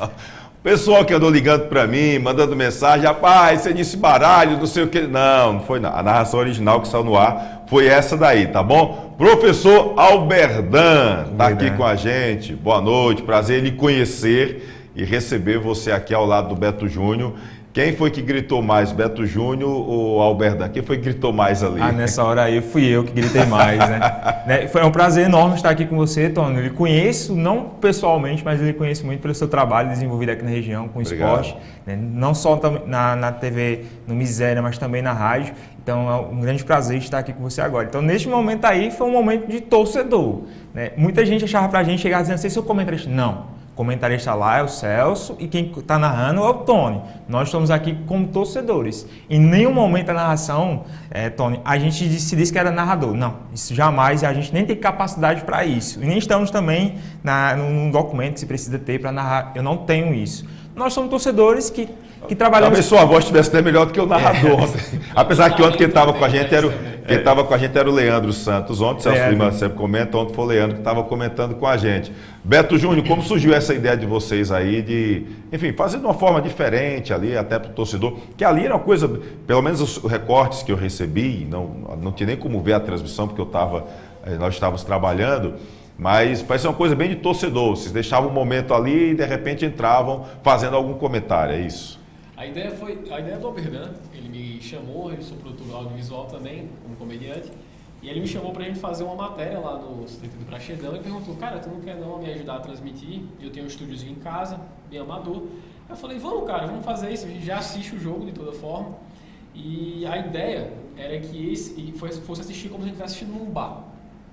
O pessoal que andou ligando para mim, mandando mensagem, rapaz, você disse baralho, não sei o que. Não foi não. A narração original que saiu no ar foi essa daí, tá bom? Professor Alberdan tá aqui com a gente. Boa noite, prazer em lhe conhecer e receber você aqui ao lado do Beto Júnior. Quem foi que gritou mais, Beto Júnior ou Alberdan? Quem foi que gritou mais ali? Nessa hora aí fui eu que gritei mais, né? Foi um prazer enorme estar aqui com você, Tony. Eu lhe conheço, não pessoalmente, mas eu lhe conheço muito pelo seu trabalho desenvolvido aqui na região com o esporte, né? Não só na TV, no Miséria, mas também na rádio. Então é um grande prazer estar aqui com você agora. Então neste momento aí foi um momento de torcedor, né? Muita gente achava pra gente chegar dizendo assim, seu comentarista. Não. O comentarista lá é o Celso e quem está narrando é o Tony. Nós estamos aqui como torcedores. Em nenhum momento da narração, Tony, a gente se disse que era narrador. Não, isso jamais, a gente nem tem capacidade para isso. E nem estamos também num documento que se precisa ter para narrar. Eu não tenho isso. Nós somos torcedores que trabalhamos... Talvez sua voz estivesse até melhor do que o narrador. Apesar que ontem quem estava com a gente era o Leandro Santos. Ontem, Celso Lima sempre comenta, ontem foi o Leandro que estava comentando com a gente. Beto Júnior, como surgiu essa ideia de vocês aí de, enfim, fazer de uma forma diferente ali, até para o torcedor, que ali era uma coisa, pelo menos os recortes que eu recebi, não tinha nem como ver a transmissão, porque nós estávamos trabalhando, mas parece uma coisa bem de torcedor. Vocês deixavam um momento ali e de repente entravam fazendo algum comentário, é isso? A ideia é do Alberdan. Ele me chamou, eu sou produtor audiovisual também, como comediante, e ele me chamou pra gente fazer uma matéria lá no Centro do Praxedão e perguntou, cara, tu não quer não me ajudar a transmitir? Eu tenho um estúdiozinho em casa, bem amador. Eu falei, vamos cara, vamos fazer isso, a gente já assiste o jogo de toda forma. E a ideia era que fosse assistir como se a gente estivesse assistindo num bar,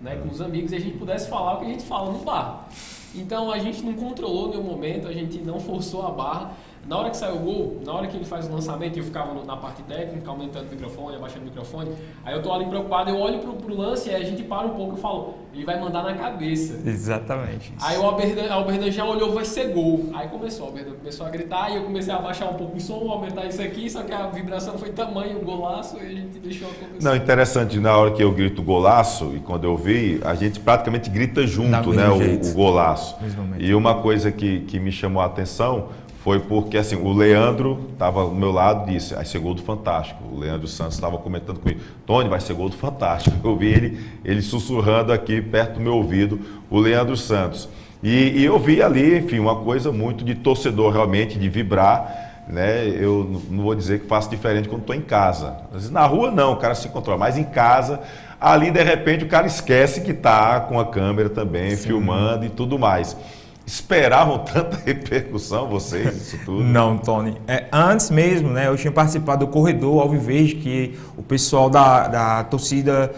né, com os amigos, e a gente pudesse falar o que a gente fala no bar. Então a gente não controlou nenhum momento, a gente não forçou a barra. Na hora que saiu o gol, na hora que ele faz o lançamento, eu ficava na parte técnica, aumentando o microfone, abaixando o microfone. Aí eu tô ali preocupado, eu olho pro lance e a gente para um pouco e falo, ele vai mandar na cabeça. Exatamente. Isso. Aí o Alberdan já olhou, vai ser gol. Aí o Alberdan começou a gritar e eu comecei a abaixar um pouco o som, aumentar isso aqui, só que a vibração foi tamanho, o golaço, e a gente deixou acontecer. Não, interessante, na hora que eu grito golaço, e quando eu vi, a gente praticamente grita junto, né, o golaço. E uma coisa que me chamou a atenção foi porque, assim, o Leandro estava ao meu lado e disse, vai ser gol do Fantástico. O Leandro Santos estava comentando comigo, Tony, vai ser gol do Fantástico. Eu vi ele sussurrando aqui perto do meu ouvido, o Leandro Santos. E eu vi ali, enfim, uma coisa muito de torcedor realmente, de vibrar. né? Eu não vou dizer que faço diferente quando estou em casa. Às vezes, na rua não, o cara se controla, mas em casa, ali de repente o cara esquece que está com a câmera também, filmando e tudo mais. Esperavam tanta repercussão, vocês, isso tudo? Não, Tony. Antes mesmo, né, eu tinha participado do Corredor Alviverde, que o pessoal da torcida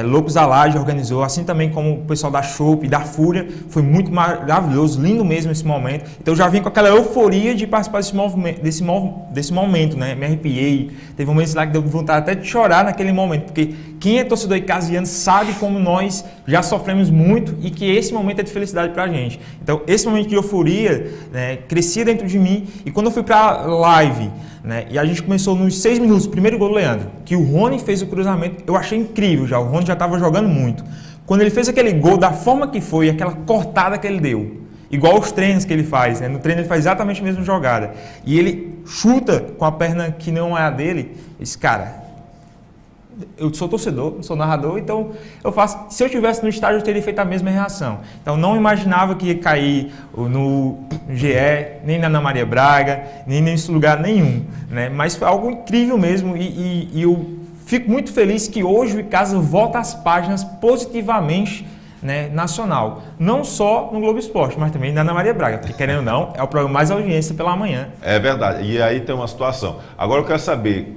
Loucos da Laje organizou, assim também como o pessoal da Chopp e da Fúria. Foi muito maravilhoso, lindo mesmo esse momento. Então eu já vim com aquela euforia de participar desse momento, né? Me arrepiei. Teve momentos lá que deu vontade até de chorar naquele momento, porque quem é torcedor icasiano sabe como nós já sofremos muito e que esse momento é de felicidade pra gente. Então, esse momento de euforia, né, crescia dentro de mim, e quando eu fui pra live, né, e a gente começou nos 6 minutos, o primeiro gol do Leandro, que o Rony fez o cruzamento, eu achei incrível já, o Rony já estava jogando muito. Quando ele fez aquele gol, da forma que foi, aquela cortada que ele deu, igual os treinos que ele faz, né, no treino ele faz exatamente a mesma jogada, e ele chuta com a perna que não é a dele, esse cara... Eu sou torcedor, sou narrador, então eu faço. Se eu estivesse no estádio, eu teria feito a mesma reação. Então não imaginava que ia cair no GE, nem na Ana Maria Braga, nem nesse lugar nenhum, né? Mas foi algo incrível mesmo, e eu fico muito feliz que hoje o Icasa volta às páginas positivamente, né, nacional. Não só no Globo Esporte, mas também na Ana Maria Braga, porque querendo ou não, é o programa mais audiência pela manhã. É verdade. E aí tem uma situação. Agora eu quero saber.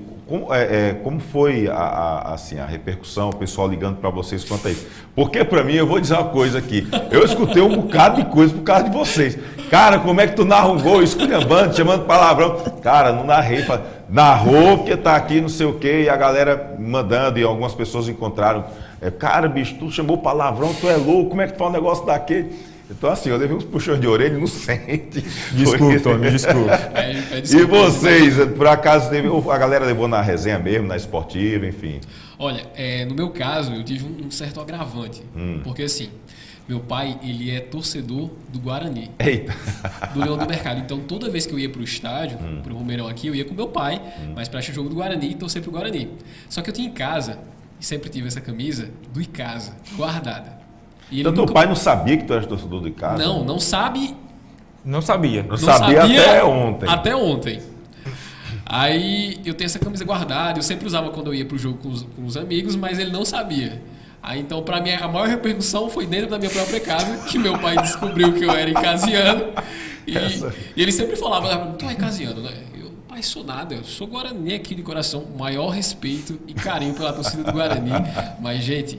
Como foi a repercussão, o pessoal ligando para vocês quanto a isso? Porque para mim, eu vou dizer uma coisa aqui, eu escutei um bocado de coisa por causa de vocês. Cara, como é que tu narra um gol, esculhambando, chamando palavrão? Cara, não narrei, narrou porque tá aqui não sei o quê, e a galera mandando, e algumas pessoas encontraram. Cara, bicho, tu chamou palavrão, tu é louco, como é que tu faz um negócio daquele? Então, assim, eu levei uns puxões de orelha inocente. Desculpa, me desculpa. E vocês, por acaso, a galera levou na resenha mesmo, na esportiva, enfim? Olha, no meu caso, eu tive um certo agravante. Porque, assim, meu pai, ele é torcedor do Guarani. Eita! Do Leão do Mercado. Então, toda vez que eu ia pro estádio, pro Romeirão aqui, eu ia com meu pai, mas pra assistir o jogo do Guarani e torcer pro Guarani. Só que eu tinha em casa, e sempre tive essa camisa, do Icasa, guardada. Então teu pai não sabia que tu eras torcedor do Icasa? Não sabe. Não sabia. Não sabia até ontem. Até ontem. Aí eu tenho essa camisa guardada, eu sempre usava quando eu ia pro jogo com os amigos, mas ele não sabia. Aí então, pra mim, a maior repercussão foi dentro da minha própria casa, que meu pai descobriu que eu era icasiano. E ele sempre falava, tu é icasiano, né? Pai, sou nada, eu sou Guarani aqui de coração, maior respeito e carinho pela torcida do Guarani. Mas, gente,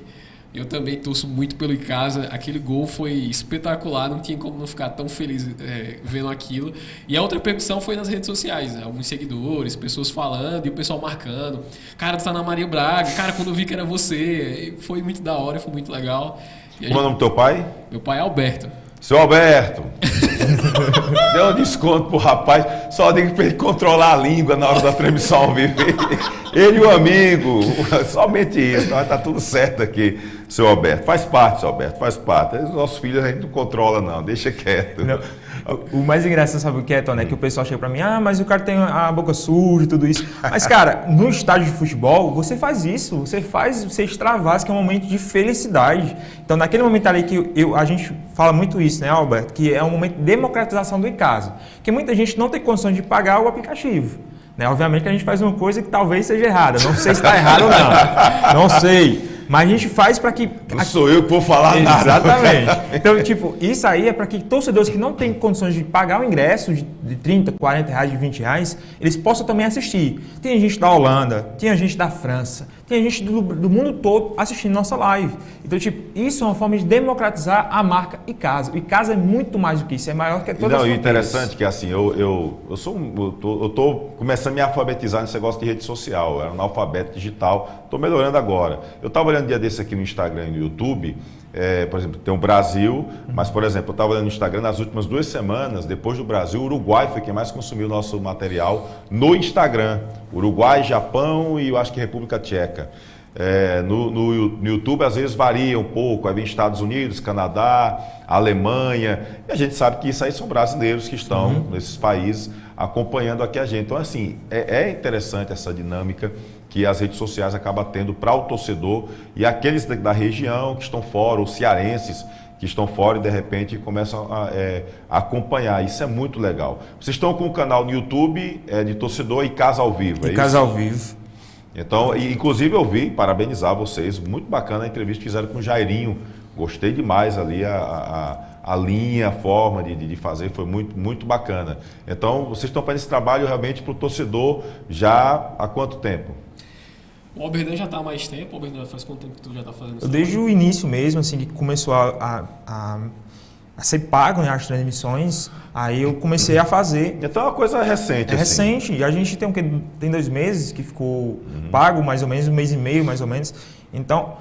eu também torço muito pelo Icasa. Aquele gol foi espetacular, não tinha como não ficar tão feliz vendo aquilo. E a outra repercussão foi nas redes sociais, né? Alguns seguidores, pessoas falando e o pessoal marcando. Cara, tu tá na Maria Braga, cara, quando eu vi que era você. E foi muito da hora, foi muito legal. Como é o nome do teu pai? Meu pai é Alberto. Seu Alberto, deu um desconto pro rapaz, só digo para ele controlar a língua na hora da transmissão ao vivo. Ele e o amigo, somente isso, então tá tudo certo aqui, seu Alberto. Faz parte, seu Alberto, faz parte. Os nossos filhos a gente não controla não, deixa quieto. Não. O mais engraçado, sabe o que é, Tony? É que o pessoal chega pra mim, mas o cara tem a boca suja e tudo isso. Mas, cara, no estádio de futebol, você faz isso, você extravasa, que é um momento de felicidade. Então, naquele momento ali que a gente fala muito isso, né, Alberto? Que é um momento de democratização do Icasa. Porque muita gente não tem condições de pagar o aplicativo. Né? Obviamente que a gente faz uma coisa que talvez seja errada. Não sei se está errado ou não. Não sei. Mas a gente faz para que... Não sou eu que vou falar nada. Exatamente. Então, tipo, isso aí é para que torcedores que não têm condições de pagar o ingresso de 30, 40 reais, de 20 reais, eles possam também assistir. Tem gente da Holanda, tem gente da França, tem gente do mundo todo assistindo nossa live. Então, tipo, isso é uma forma de democratizar a marca Icasa. O Icasa é muito mais do que isso, é maior que todas as fronteiras. Interessante que, assim, eu tô começando a me alfabetizar nesse negócio de rede social. Eu era um analfabeto digital, estou melhorando agora. Eu estava olhando um dia desse aqui no Instagram e no YouTube, por exemplo, tem o Brasil, mas, por exemplo, eu estava olhando no Instagram nas últimas 2 semanas, depois do Brasil, o Uruguai foi quem mais consumiu o nosso material no Instagram. Uruguai, Japão e eu acho que República Tcheca. No YouTube às vezes varia um pouco, aí vem Estados Unidos, Canadá, Alemanha, e a gente sabe que isso aí são brasileiros que estão nesses países acompanhando aqui a gente. Então, assim, é interessante essa dinâmica que as redes sociais acabam tendo para o torcedor e aqueles da região que estão fora, os cearenses, que estão fora e de repente começam a acompanhar. Isso é muito legal. Vocês estão com um canal no YouTube de torcedor e Casa ao Vivo, é isso? Casa ao Vivo. Então, inclusive eu vi, parabenizar vocês, muito bacana a entrevista que fizeram com o Jairinho. Gostei demais ali a linha, a forma de fazer, foi muito, muito bacana. Então, vocês estão fazendo esse trabalho realmente para o torcedor já há quanto tempo? O Oberdan já está há mais tempo. O Oberdan, faz quanto tempo que tu já está fazendo isso? Desde o início mesmo, assim, que começou a ser pago, né, as transmissões, aí eu comecei a fazer. Então é uma coisa recente. É recente. E a gente tem 2 meses que ficou pago, mais ou menos, 1 mês e meio, mais ou menos. Então,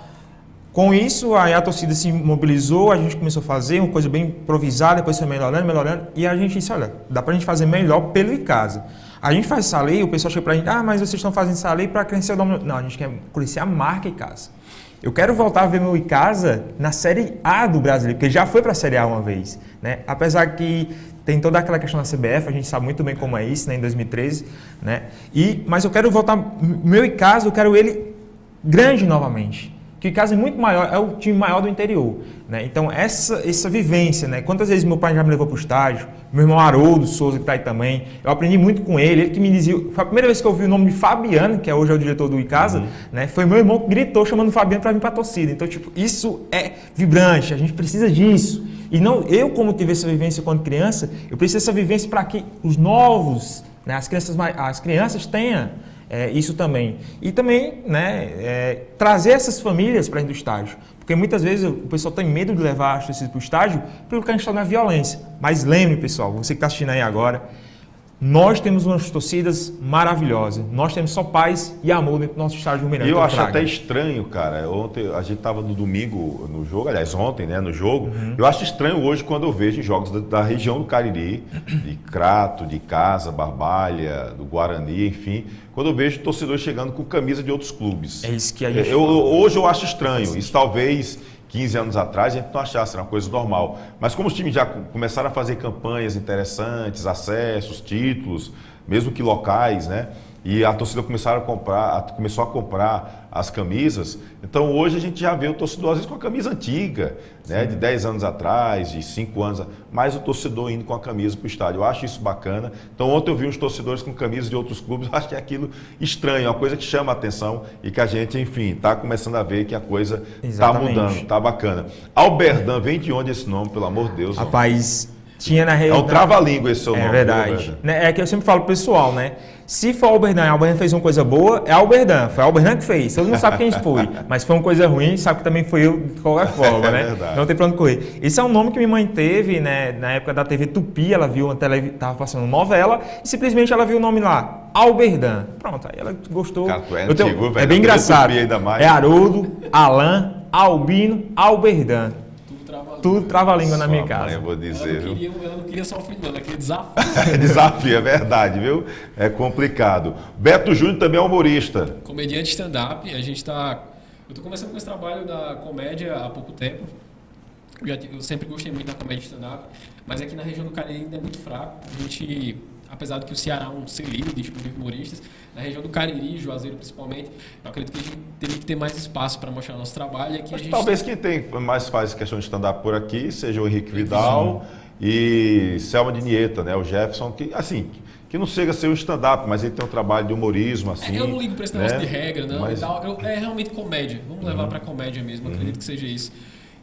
com isso, aí a torcida se mobilizou, a gente começou a fazer uma coisa bem improvisada, depois foi melhorando, e a gente disse, olha, dá pra gente fazer melhor pelo Icasa. A gente faz essa lei, o pessoal chega pra gente, mas vocês estão fazendo essa lei para crescer o nome. Não, a gente quer crescer a marca Icasa. Eu quero voltar a ver meu Icasa na Série A do Brasileiro, porque ele já foi para a Série A uma vez, né? Apesar que tem toda aquela questão da CBF, a gente sabe muito bem como é isso, né? Em 2013, né? Mas eu quero voltar, meu Icasa, eu quero ele grande novamente. Que o Icasa é muito maior, é o time maior do interior, né? Então essa vivência, né? Quantas vezes meu pai já me levou para o estádio, meu irmão Haroldo Souza que está aí também, eu aprendi muito com ele que me dizia, foi a primeira vez que eu ouvi o nome de Fabiano, que hoje é o diretor do Icasa, né? Foi meu irmão que gritou chamando o Fabiano para vir para a torcida. Então, tipo, isso é vibrante, a gente precisa disso. E não, eu como tive essa vivência quando criança, eu preciso dessa vivência para que os novos, né? As crianças tenham isso também. E também, né, trazer essas famílias para dentro do estádio. Porque muitas vezes o pessoal tem medo de levar as torcidas para o estádio pelo que a gente está na violência. Mas lembre, pessoal, você que está assistindo aí agora, nós temos umas torcidas maravilhosas. Nós temos só paz e amor dentro do nosso estádio Mineirão. E eu acho até estranho, cara. Ontem a gente estava no domingo no jogo, aliás, ontem, né, no jogo. Eu acho estranho hoje quando eu vejo jogos da região do Cariri, de Crato, de Casa, Barbalha, do Guarani, enfim, quando eu vejo torcedores chegando com camisa de outros clubes. É isso que a gente hoje eu acho estranho. Isso talvez 15 anos atrás a gente não achasse, era uma coisa normal. Mas como os times já começaram a fazer campanhas interessantes, acessos, títulos, mesmo que locais, né? E a torcida começou a comprar as camisas. Então hoje a gente já vê o torcedor às vezes com a camisa antiga, né, de 10 anos atrás, de 5 anos, mas o torcedor indo com a camisa para o estádio. Eu acho isso bacana. Então ontem eu vi uns torcedores com camisas de outros clubes, eu acho que é aquilo estranho, é uma coisa que chama a atenção e que a gente, enfim, está começando a ver que a coisa está mudando, está bacana. Oberdan, vem de onde esse nome, pelo amor de Deus? Rapaz, tinha na realidade... É um trava-língua esse seu nome. É verdade. É que eu sempre falo pro pessoal, né? Se for Oberdan, a Oberdan fez uma coisa boa, é a Oberdan. Foi a Oberdan que fez. Você não sabe quem foi, mas foi uma coisa ruim, sabe que também foi eu de qualquer forma, né? Verdade. Não tem pra onde correr. Esse é um nome que minha mãe teve, né? Na época da TV Tupi, ela viu tava passando novela e simplesmente ela viu o nome lá, Oberdan. Pronto, aí ela gostou. Cara, tu é antigo, velho. É bem engraçado. Ainda mais. É Haroldo, Alan, Albino, Oberdan. Tudo trava-língua na minha casa. Eu vou dizer, eu não queria só o não, eu queria desafio. Desafio, é verdade, viu? É complicado. Beto Júnior também é humorista. Comediante stand-up, a gente tá... Eu tô começando com esse trabalho da comédia há pouco tempo. Eu sempre gostei muito da comédia stand-up, mas aqui na região do Cariri ainda é muito fraco. A gente... Apesar de que o Ceará é um celeiro de humoristas, na região do Cariri, Juazeiro principalmente, eu acredito que a gente teria que ter mais espaço para mostrar nosso trabalho. Aqui talvez quem mais faz questão de stand-up por aqui seja o Henrique Vidal e Selma de Nieta, né? O Jefferson, que assim, que não chega a ser um stand-up, mas ele tem um trabalho de humorismo, assim. Eu não ligo para esse negócio de regra, não. Mas... É realmente comédia. Vamos levar para comédia mesmo, acredito que seja isso.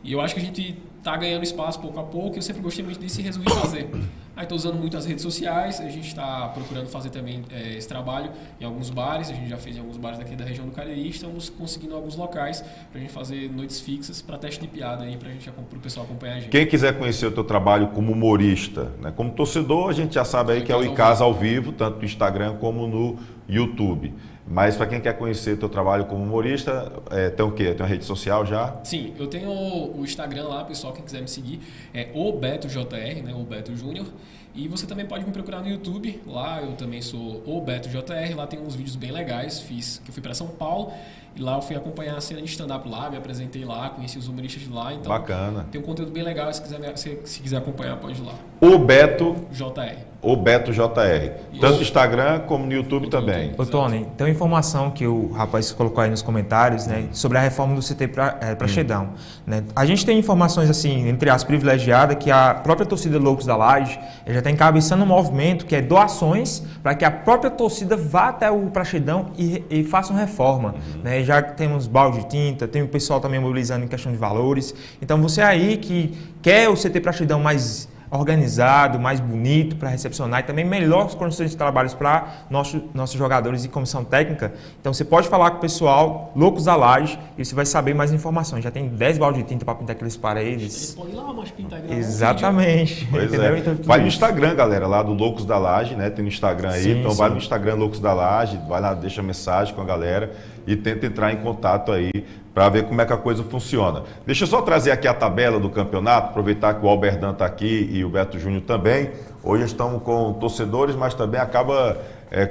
E eu acho que a gente está ganhando espaço pouco a pouco, eu sempre gostei muito disso e resolvi fazer. Aí estou usando muito as redes sociais, a gente está procurando fazer também esse trabalho em alguns bares, a gente já fez em alguns bares daqui da região do Cariri, estamos conseguindo alguns locais para a gente fazer noites fixas para teste de piada aí, para o pessoal acompanhar a gente. Quem quiser conhecer o teu trabalho como humorista, né? Como torcedor, a gente já sabe aí que é o Icasa ao Vivo, tanto no Instagram como no YouTube. Mas para quem quer conhecer o teu trabalho como humorista, tem o quê? Tem uma rede social já? Sim, eu tenho o Instagram lá, pessoal, quem quiser me seguir, é o Beto JR, né, o Beto Júnior. E você também pode me procurar no YouTube, lá eu também sou o Beto JR, lá tem uns vídeos bem legais, que eu fui para São Paulo e lá eu fui acompanhar a cena de stand-up lá, me apresentei lá, conheci os humoristas de lá, então bacana. Tem um conteúdo bem legal, se quiser acompanhar pode ir lá. O Beto JR. O Beto JR. Tanto no Instagram como no YouTube também. Ô Tony, tem uma informação que o rapaz colocou aí nos comentários, né, sobre a reforma do CT Praxedão. Né? A gente tem informações, assim, entre as privilegiadas, que a própria torcida Loucos da Laje já está encabeçando um movimento que é doações para que a própria torcida vá até o Praxedão e faça uma reforma. Né? Já temos balde de tinta, tem o pessoal também mobilizando em questão de valores. Então você aí que quer o CT Praxedão mais organizado, mais bonito para recepcionar e também melhores condições de trabalho para nossos jogadores e comissão técnica. Então você pode falar com o pessoal Loucos da Laje e você vai saber mais informações. Já tem 10 baldes de tinta para pintar aqueles paredes. Pode ir lá, mas pintar. Exatamente. Pois é. Então, vai no Instagram, galera, lá do Loucos da Laje, né? Tem no Instagram aí. Sim, então sim. vai no Instagram Loucos da Laje, vai lá, deixa mensagem com a galera e tenta entrar em contato aí para ver como é que a coisa funciona. Deixa eu só trazer aqui a tabela do campeonato, aproveitar que o Alberdan está aqui e o Beto Júnior também. Hoje estamos com torcedores, mas também acaba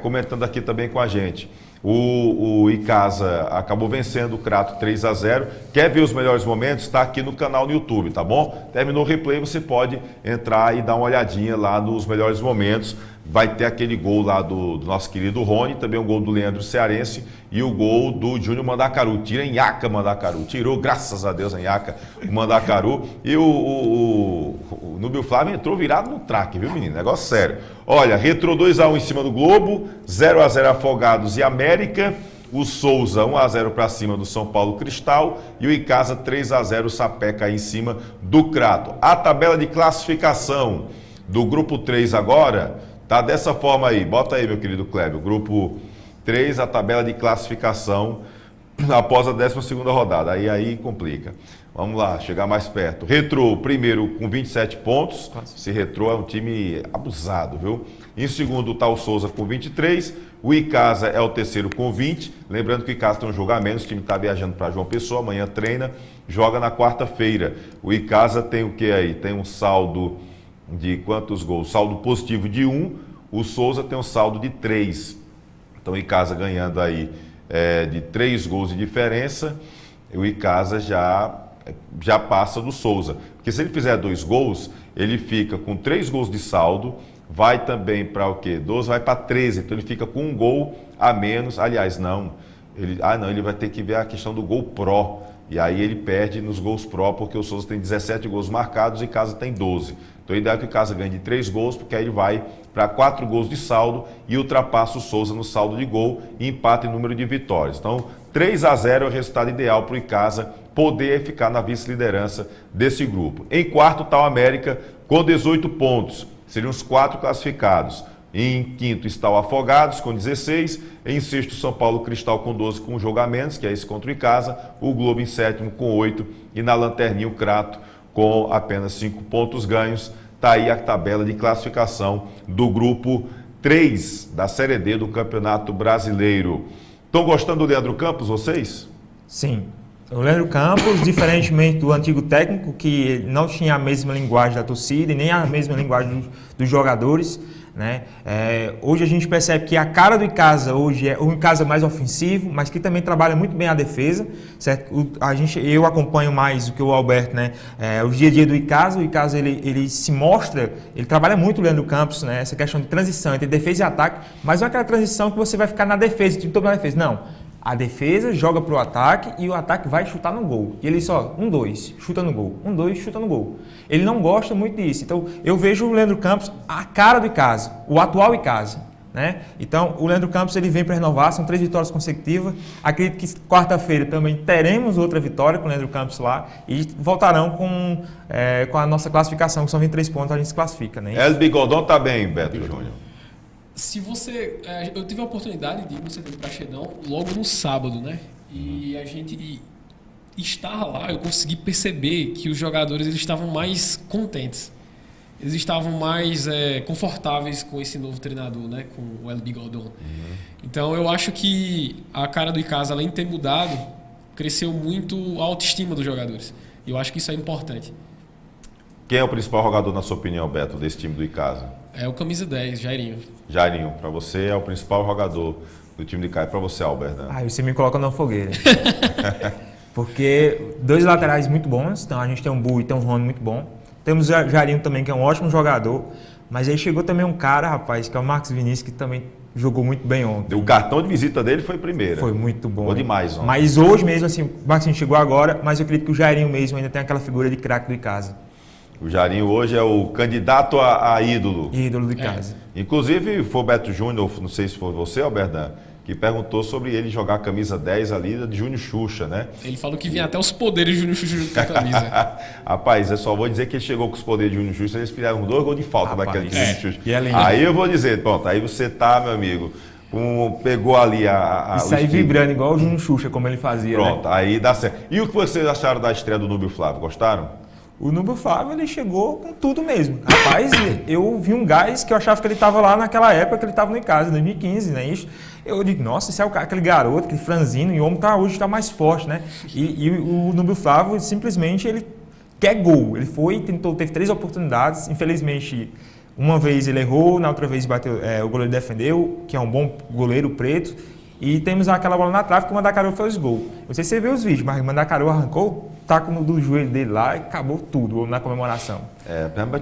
comentando aqui também com a gente. O Icasa acabou vencendo o Crato 3-0. Quer ver os melhores momentos? Está aqui no canal no YouTube, tá bom? Terminou o replay, você pode entrar e dar uma olhadinha lá nos melhores momentos. Vai ter aquele gol lá do nosso querido Rony, também um gol do Leandro Cearense e o gol do Júnior Mandacaru. Tira Nhaca Mandacaru. Tirou, graças a Deus, a Nhaca, o Mandacaru. E o Núbio Flávio entrou virado no traque, viu, menino? Negócio sério. Olha, Retrô 2-1 em cima do Globo, 0-0 Afogados e América. O Souza 1-0 para cima do São Paulo Cristal e o Icasa 3-0 Sapeca aí em cima do Crato. A tabela de classificação do grupo 3 agora tá dessa forma aí. Bota aí, meu querido Clébio. Grupo 3, a tabela de classificação após a 12ª rodada. Aí complica. Vamos lá, chegar mais perto. Retrô, primeiro com 27 pontos. Esse Retrô é um time abusado, viu? Em segundo está o Souza com 23. O Icasa é o terceiro com 20. Lembrando que o Icasa tem um jogo a menos. O time está viajando para João Pessoa. Amanhã treina. Joga na quarta-feira. O Icasa tem o que aí? Tem um saldo de quantos gols? Saldo positivo de 1. O Souza tem um saldo de 3. Então o Icasa ganhando aí de 3 gols de diferença. O Icasa já passa do Souza. Porque se ele fizer 2 gols, ele fica com 3 gols de saldo, vai também para o quê? 12, vai para 13. Então ele fica com 1 gol a menos. Aliás, não. Ele vai ter que ver a questão do gol pró. E aí ele perde nos gols pró, porque o Souza tem 17 gols marcados e o Icasa tem 12. Então o ideal é que o Icasa ganhe de 3 gols, porque aí ele vai para 4 gols de saldo e ultrapassa o Souza no saldo de gol e empata em número de vitórias. Então 3-0 é o resultado ideal para o Icasa poder ficar na vice-liderança desse grupo. Em quarto está o América com 18 pontos, seriam os 4 classificados. Em quinto está o Afogados com 16, em sexto São Paulo Cristal com 12 com um jogo a menos, que é esse contra o Icasa, o Globo em sétimo com 8 e na lanterninha o Crato com apenas 5 pontos ganhos. Está aí a tabela de classificação do grupo 3 da Série D do Campeonato Brasileiro. Estão gostando do Leandro Campos, vocês? Sim. O Leandro Campos, diferentemente do antigo técnico, que não tinha a mesma linguagem da torcida e nem a mesma linguagem dos jogadores, né? Hoje a gente percebe que a cara do Icasa hoje é um Icasa mais ofensivo, mas que também trabalha muito bem a defesa, certo? Eu acompanho mais do que o Alberto, né? O dia a dia do Icasa, o Icasa ele se mostra, ele trabalha muito o Leandro Campos, né? Essa questão de transição entre defesa e ataque, mas não é aquela transição que você vai ficar na defesa, de tomar na defesa, não. A defesa joga para o ataque e o ataque vai chutar no gol. E ele só, 1-2, chuta no gol. 1-2, chuta no gol. Ele não gosta muito disso. Então, eu vejo o Leandro Campos a cara do Icasa, o atual Icasa, né? Então, o Leandro Campos ele vem para renovar, são 3 vitórias consecutivas. Acredito que quarta-feira também teremos outra vitória com o Leandro Campos lá e voltarão com a nossa classificação, que são 23 pontos, a gente se classifica, né? El Bigodon tá bem, Beto Júnior. Se você... eu tive a oportunidade de ir no CT do Praxedão logo no sábado, né? E a gente estar lá, eu consegui perceber que os jogadores eles estavam mais contentes. Eles estavam mais confortáveis com esse novo treinador, né? Com o El Bigodon. Então eu acho que a cara do Icasa, além de ter mudado, cresceu muito a autoestima dos jogadores. E eu acho que isso é importante. Quem é o principal jogador, na sua opinião, Beto, desse time do Icasa? É o camisa 10, Jairinho. Jairinho, para você é o principal jogador do time do Icasa. Para você, Albert, né? Você me coloca na fogueira. Porque 2 laterais muito bons. Então a gente tem um Bu e tem um Rony muito bom. Temos o Jairinho também, que é um ótimo jogador. Mas aí chegou também um cara, rapaz, que é o Marcos Vinícius, que também jogou muito bem ontem. O cartão de visita dele foi primeira. Foi muito bom. Foi demais ontem. Mas hoje mesmo, assim, o Marcos chegou agora, mas eu acredito que o Jairinho mesmo ainda tem aquela figura de craque do Icasa. O Jairinho hoje é o candidato a ídolo. Ídolo de casa. Inclusive, foi o Beto Júnior, não sei se foi você, Alberdan, que perguntou sobre ele jogar a camisa 10 ali de Júnior Xuxa, né? Ele falou que vinha até os poderes de Júnior Xuxa com a camisa. Rapaz, eu só vou dizer que ele chegou com os poderes de Júnior Xuxa, eles fizeram 2 gols de falta daquele Júnior Xuxa. Aí eu vou dizer, pronto, aí você tá, meu amigo, pegou ali Isso aí vibrando igual o Júnior Xuxa, como ele fazia. Pronto, né? Aí dá certo. E o que vocês acharam da estreia do Núbio Flávio? Gostaram? O Núbio Flávio, ele chegou com tudo mesmo. Rapaz, eu vi um gás que eu achava que ele estava lá naquela época que ele estava no Icasa, em 2015, né? Eu digo, nossa, esse é aquele garoto, aquele franzino, e o homem hoje está mais forte, né? E o Núbio Flávio, simplesmente, ele quer gol. Ele foi, teve 3 oportunidades, infelizmente, uma vez ele errou, na outra vez bateu, o goleiro defendeu, que é um bom goleiro preto, e temos aquela bola na trave que o Mandacaru fez o gol. Não sei se você viu os vídeos, mas o Mandacaru arrancou, taco do joelho dele lá e acabou tudo na comemoração.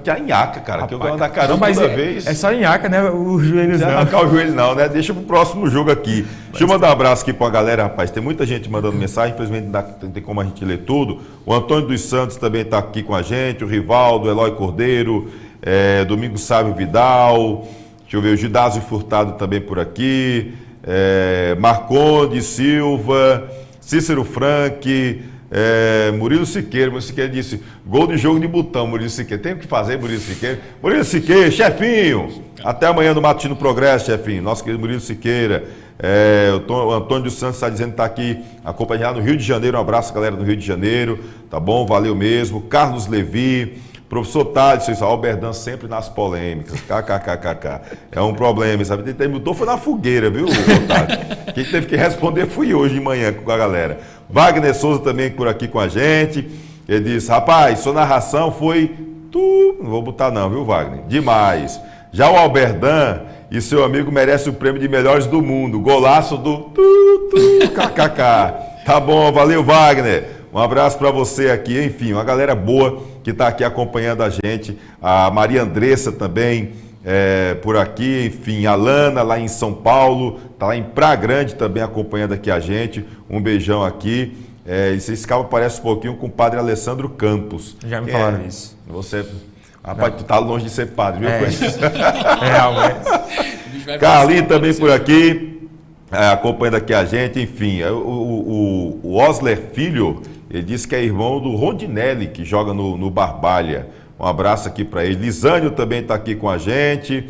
Que a nhaca, cara, rapaz, que o Mandacaru toda vez... É só nhaca, né? Os joelhos não. Não arrancar o joelho não, né? Deixa pro próximo jogo aqui. Deixa eu mandar um abraço aqui pra galera, rapaz. Tem muita gente mandando mensagem, infelizmente não tem como a gente ler tudo. O Antônio dos Santos também tá aqui com a gente, o Rivaldo, o Eloy Cordeiro, Domingo Sábio Vidal, deixa eu ver, o Gidásio Furtado também por aqui, Marconde Silva, Cícero Frank, Murilo Siqueira. Murilo Siqueira disse, gol de jogo de botão, Murilo Siqueira. Tem o que fazer, Murilo Siqueira. Murilo Siqueira, chefinho, até amanhã no Matutino Progresso, chefinho. Nosso querido Murilo Siqueira. O Antônio dos Santos está dizendo que está aqui acompanhado no Rio de Janeiro. Um abraço, galera do Rio de Janeiro. Tá bom? Valeu mesmo. Carlos Levi. Professor Tades, Alberdan sempre nas polêmicas, kkkk. É um problema, sabe? Ele botou foi na fogueira, viu, Tades? Quem teve que responder fui hoje de manhã com a galera. Wagner Souza também por aqui com a gente. Ele disse, rapaz, sua narração foi... Não vou botar não, viu, Wagner? Demais. Já o Alberdan e seu amigo merece o prêmio de melhores do mundo. Golaço do... kkk. Tá bom, valeu, Wagner. Um abraço para você aqui, enfim, uma galera boa que está aqui acompanhando a gente, a Maria Andressa também por aqui, enfim, a Lana lá em São Paulo, está lá em Praia Grande também acompanhando aqui a gente, um beijão aqui, esse cabo parece um pouquinho com o padre Alessandro Campos. Já me falaram isso. Você, rapaz, tu tá longe de ser padre, viu? Realmente. Carlinhos também por aqui, acompanhando aqui a gente, enfim, o Osler Filho, ele disse que é irmão do Rondinelli, que joga no Barbalha. Um abraço aqui para ele. Lisânio também está aqui com a gente.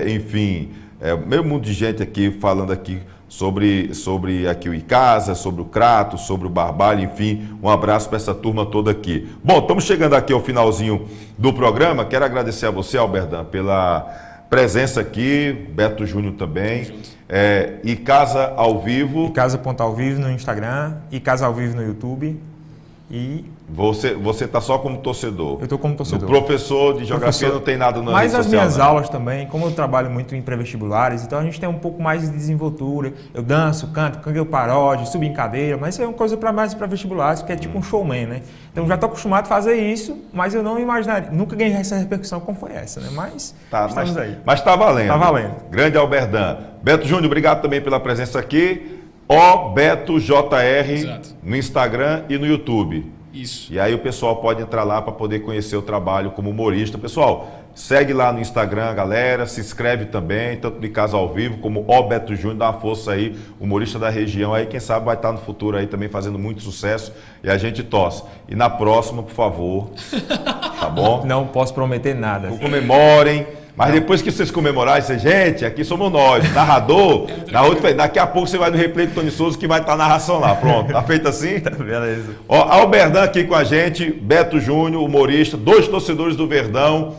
Enfim, meio mundo de gente aqui falando aqui sobre aqui o Icasa, sobre o Crato, sobre o Barbalha, enfim. Um abraço para essa turma toda aqui. Bom, estamos chegando aqui ao finalzinho do programa. Quero agradecer a você, Alberdan, pela presença aqui, Beto Júnior também. Icasa ao vivo. Icasa.ao vivo no Instagram, Icasa ao vivo no YouTube. E você está só como torcedor? Eu estou como torcedor. O professor de geografia não tem nada na rede social? Mas as minhas aulas também, como eu trabalho muito em pré-vestibulares, então a gente tem um pouco mais de desenvoltura. Eu danço, canto, canto paródia, subo em cadeira, mas isso é uma coisa para mais pré-vestibulares, porque é tipo um showman, né? Então já estou acostumado a fazer isso, mas eu não imaginaria, nunca ganhei essa repercussão como foi essa, né? Mas estamos aí. Mas está valendo. Está valendo. Grande Alberdan. Beto Júnior, obrigado também pela presença aqui. OBetoJR no Instagram e no YouTube. Isso. E aí o pessoal pode entrar lá para poder conhecer o trabalho como humorista. Pessoal, segue lá no Instagram, galera, se inscreve também, tanto no Icasa ao vivo como o Beto Júnior, dá uma força aí, humorista da região aí, quem sabe vai estar no futuro aí também fazendo muito sucesso e a gente torce. E na próxima, por favor, tá bom? Não posso prometer nada. Comemorem. Mas depois que vocês comemorarem, você, gente, aqui somos nós, narrador, daqui a pouco você vai no replay do Tony Souza que vai estar a narração lá, pronto, tá feito assim? Tá, beleza. Ó, Alberdan aqui com a gente, Beto Júnior, humorista, 2 torcedores do Verdão,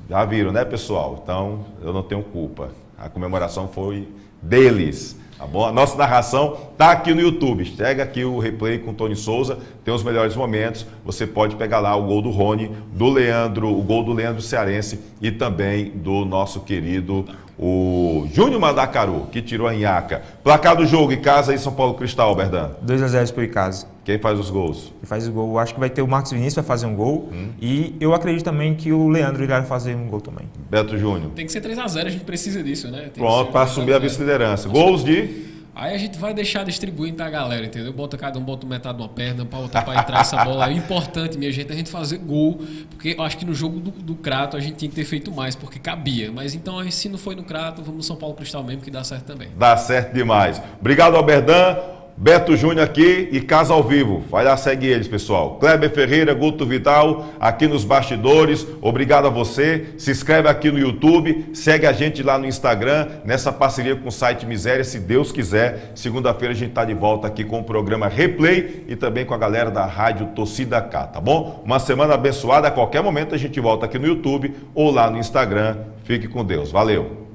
já viram, né, pessoal? Então, eu não tenho culpa, a comemoração foi deles. Tá bom? A nossa narração está aqui no YouTube. Chega aqui o replay com o Tony Souza, tem os melhores momentos. Você pode pegar lá o gol do Rony, do Leandro, o gol do Leandro Cearense e também do nosso querido o Júnior Mandacaru, que tirou a nhaca. Placar do jogo, Icasa e São Paulo Cristal, Berdan. 2-0 pro Icasa. Quem faz os gols? Quem faz o gol, acho que vai ter o Marcos Vinícius vai fazer um gol. E eu acredito também que o Leandro irá fazer um gol também. Beto Júnior. Tem que ser 3-0, a gente precisa disso, né? Pronto, para assumir a vice-liderança. Gols de... Aí a gente vai deixar distribuir entre a galera, entendeu? Cada um bota metade de uma perna para outra para entrar essa bola. É importante, minha gente, a gente fazer gol, porque eu acho que no jogo do Crato a gente tinha que ter feito mais, porque cabia. Mas então, se não foi no Crato, vamos no São Paulo Cristal mesmo, que dá certo também. Dá certo demais. Obrigado ao Berdan. Beto Júnior aqui e Casa ao Vivo. Vai lá, segue eles, pessoal. Kleber Ferreira, Guto Vidal, aqui nos bastidores. Obrigado a você. Se inscreve aqui no YouTube, segue a gente lá no Instagram, nessa parceria com o site Miséria, se Deus quiser. Segunda-feira a gente está de volta aqui com o programa Replay e também com a galera da Rádio Torcida K, tá bom? Uma semana abençoada. A qualquer momento a gente volta aqui no YouTube ou lá no Instagram. Fique com Deus. Valeu!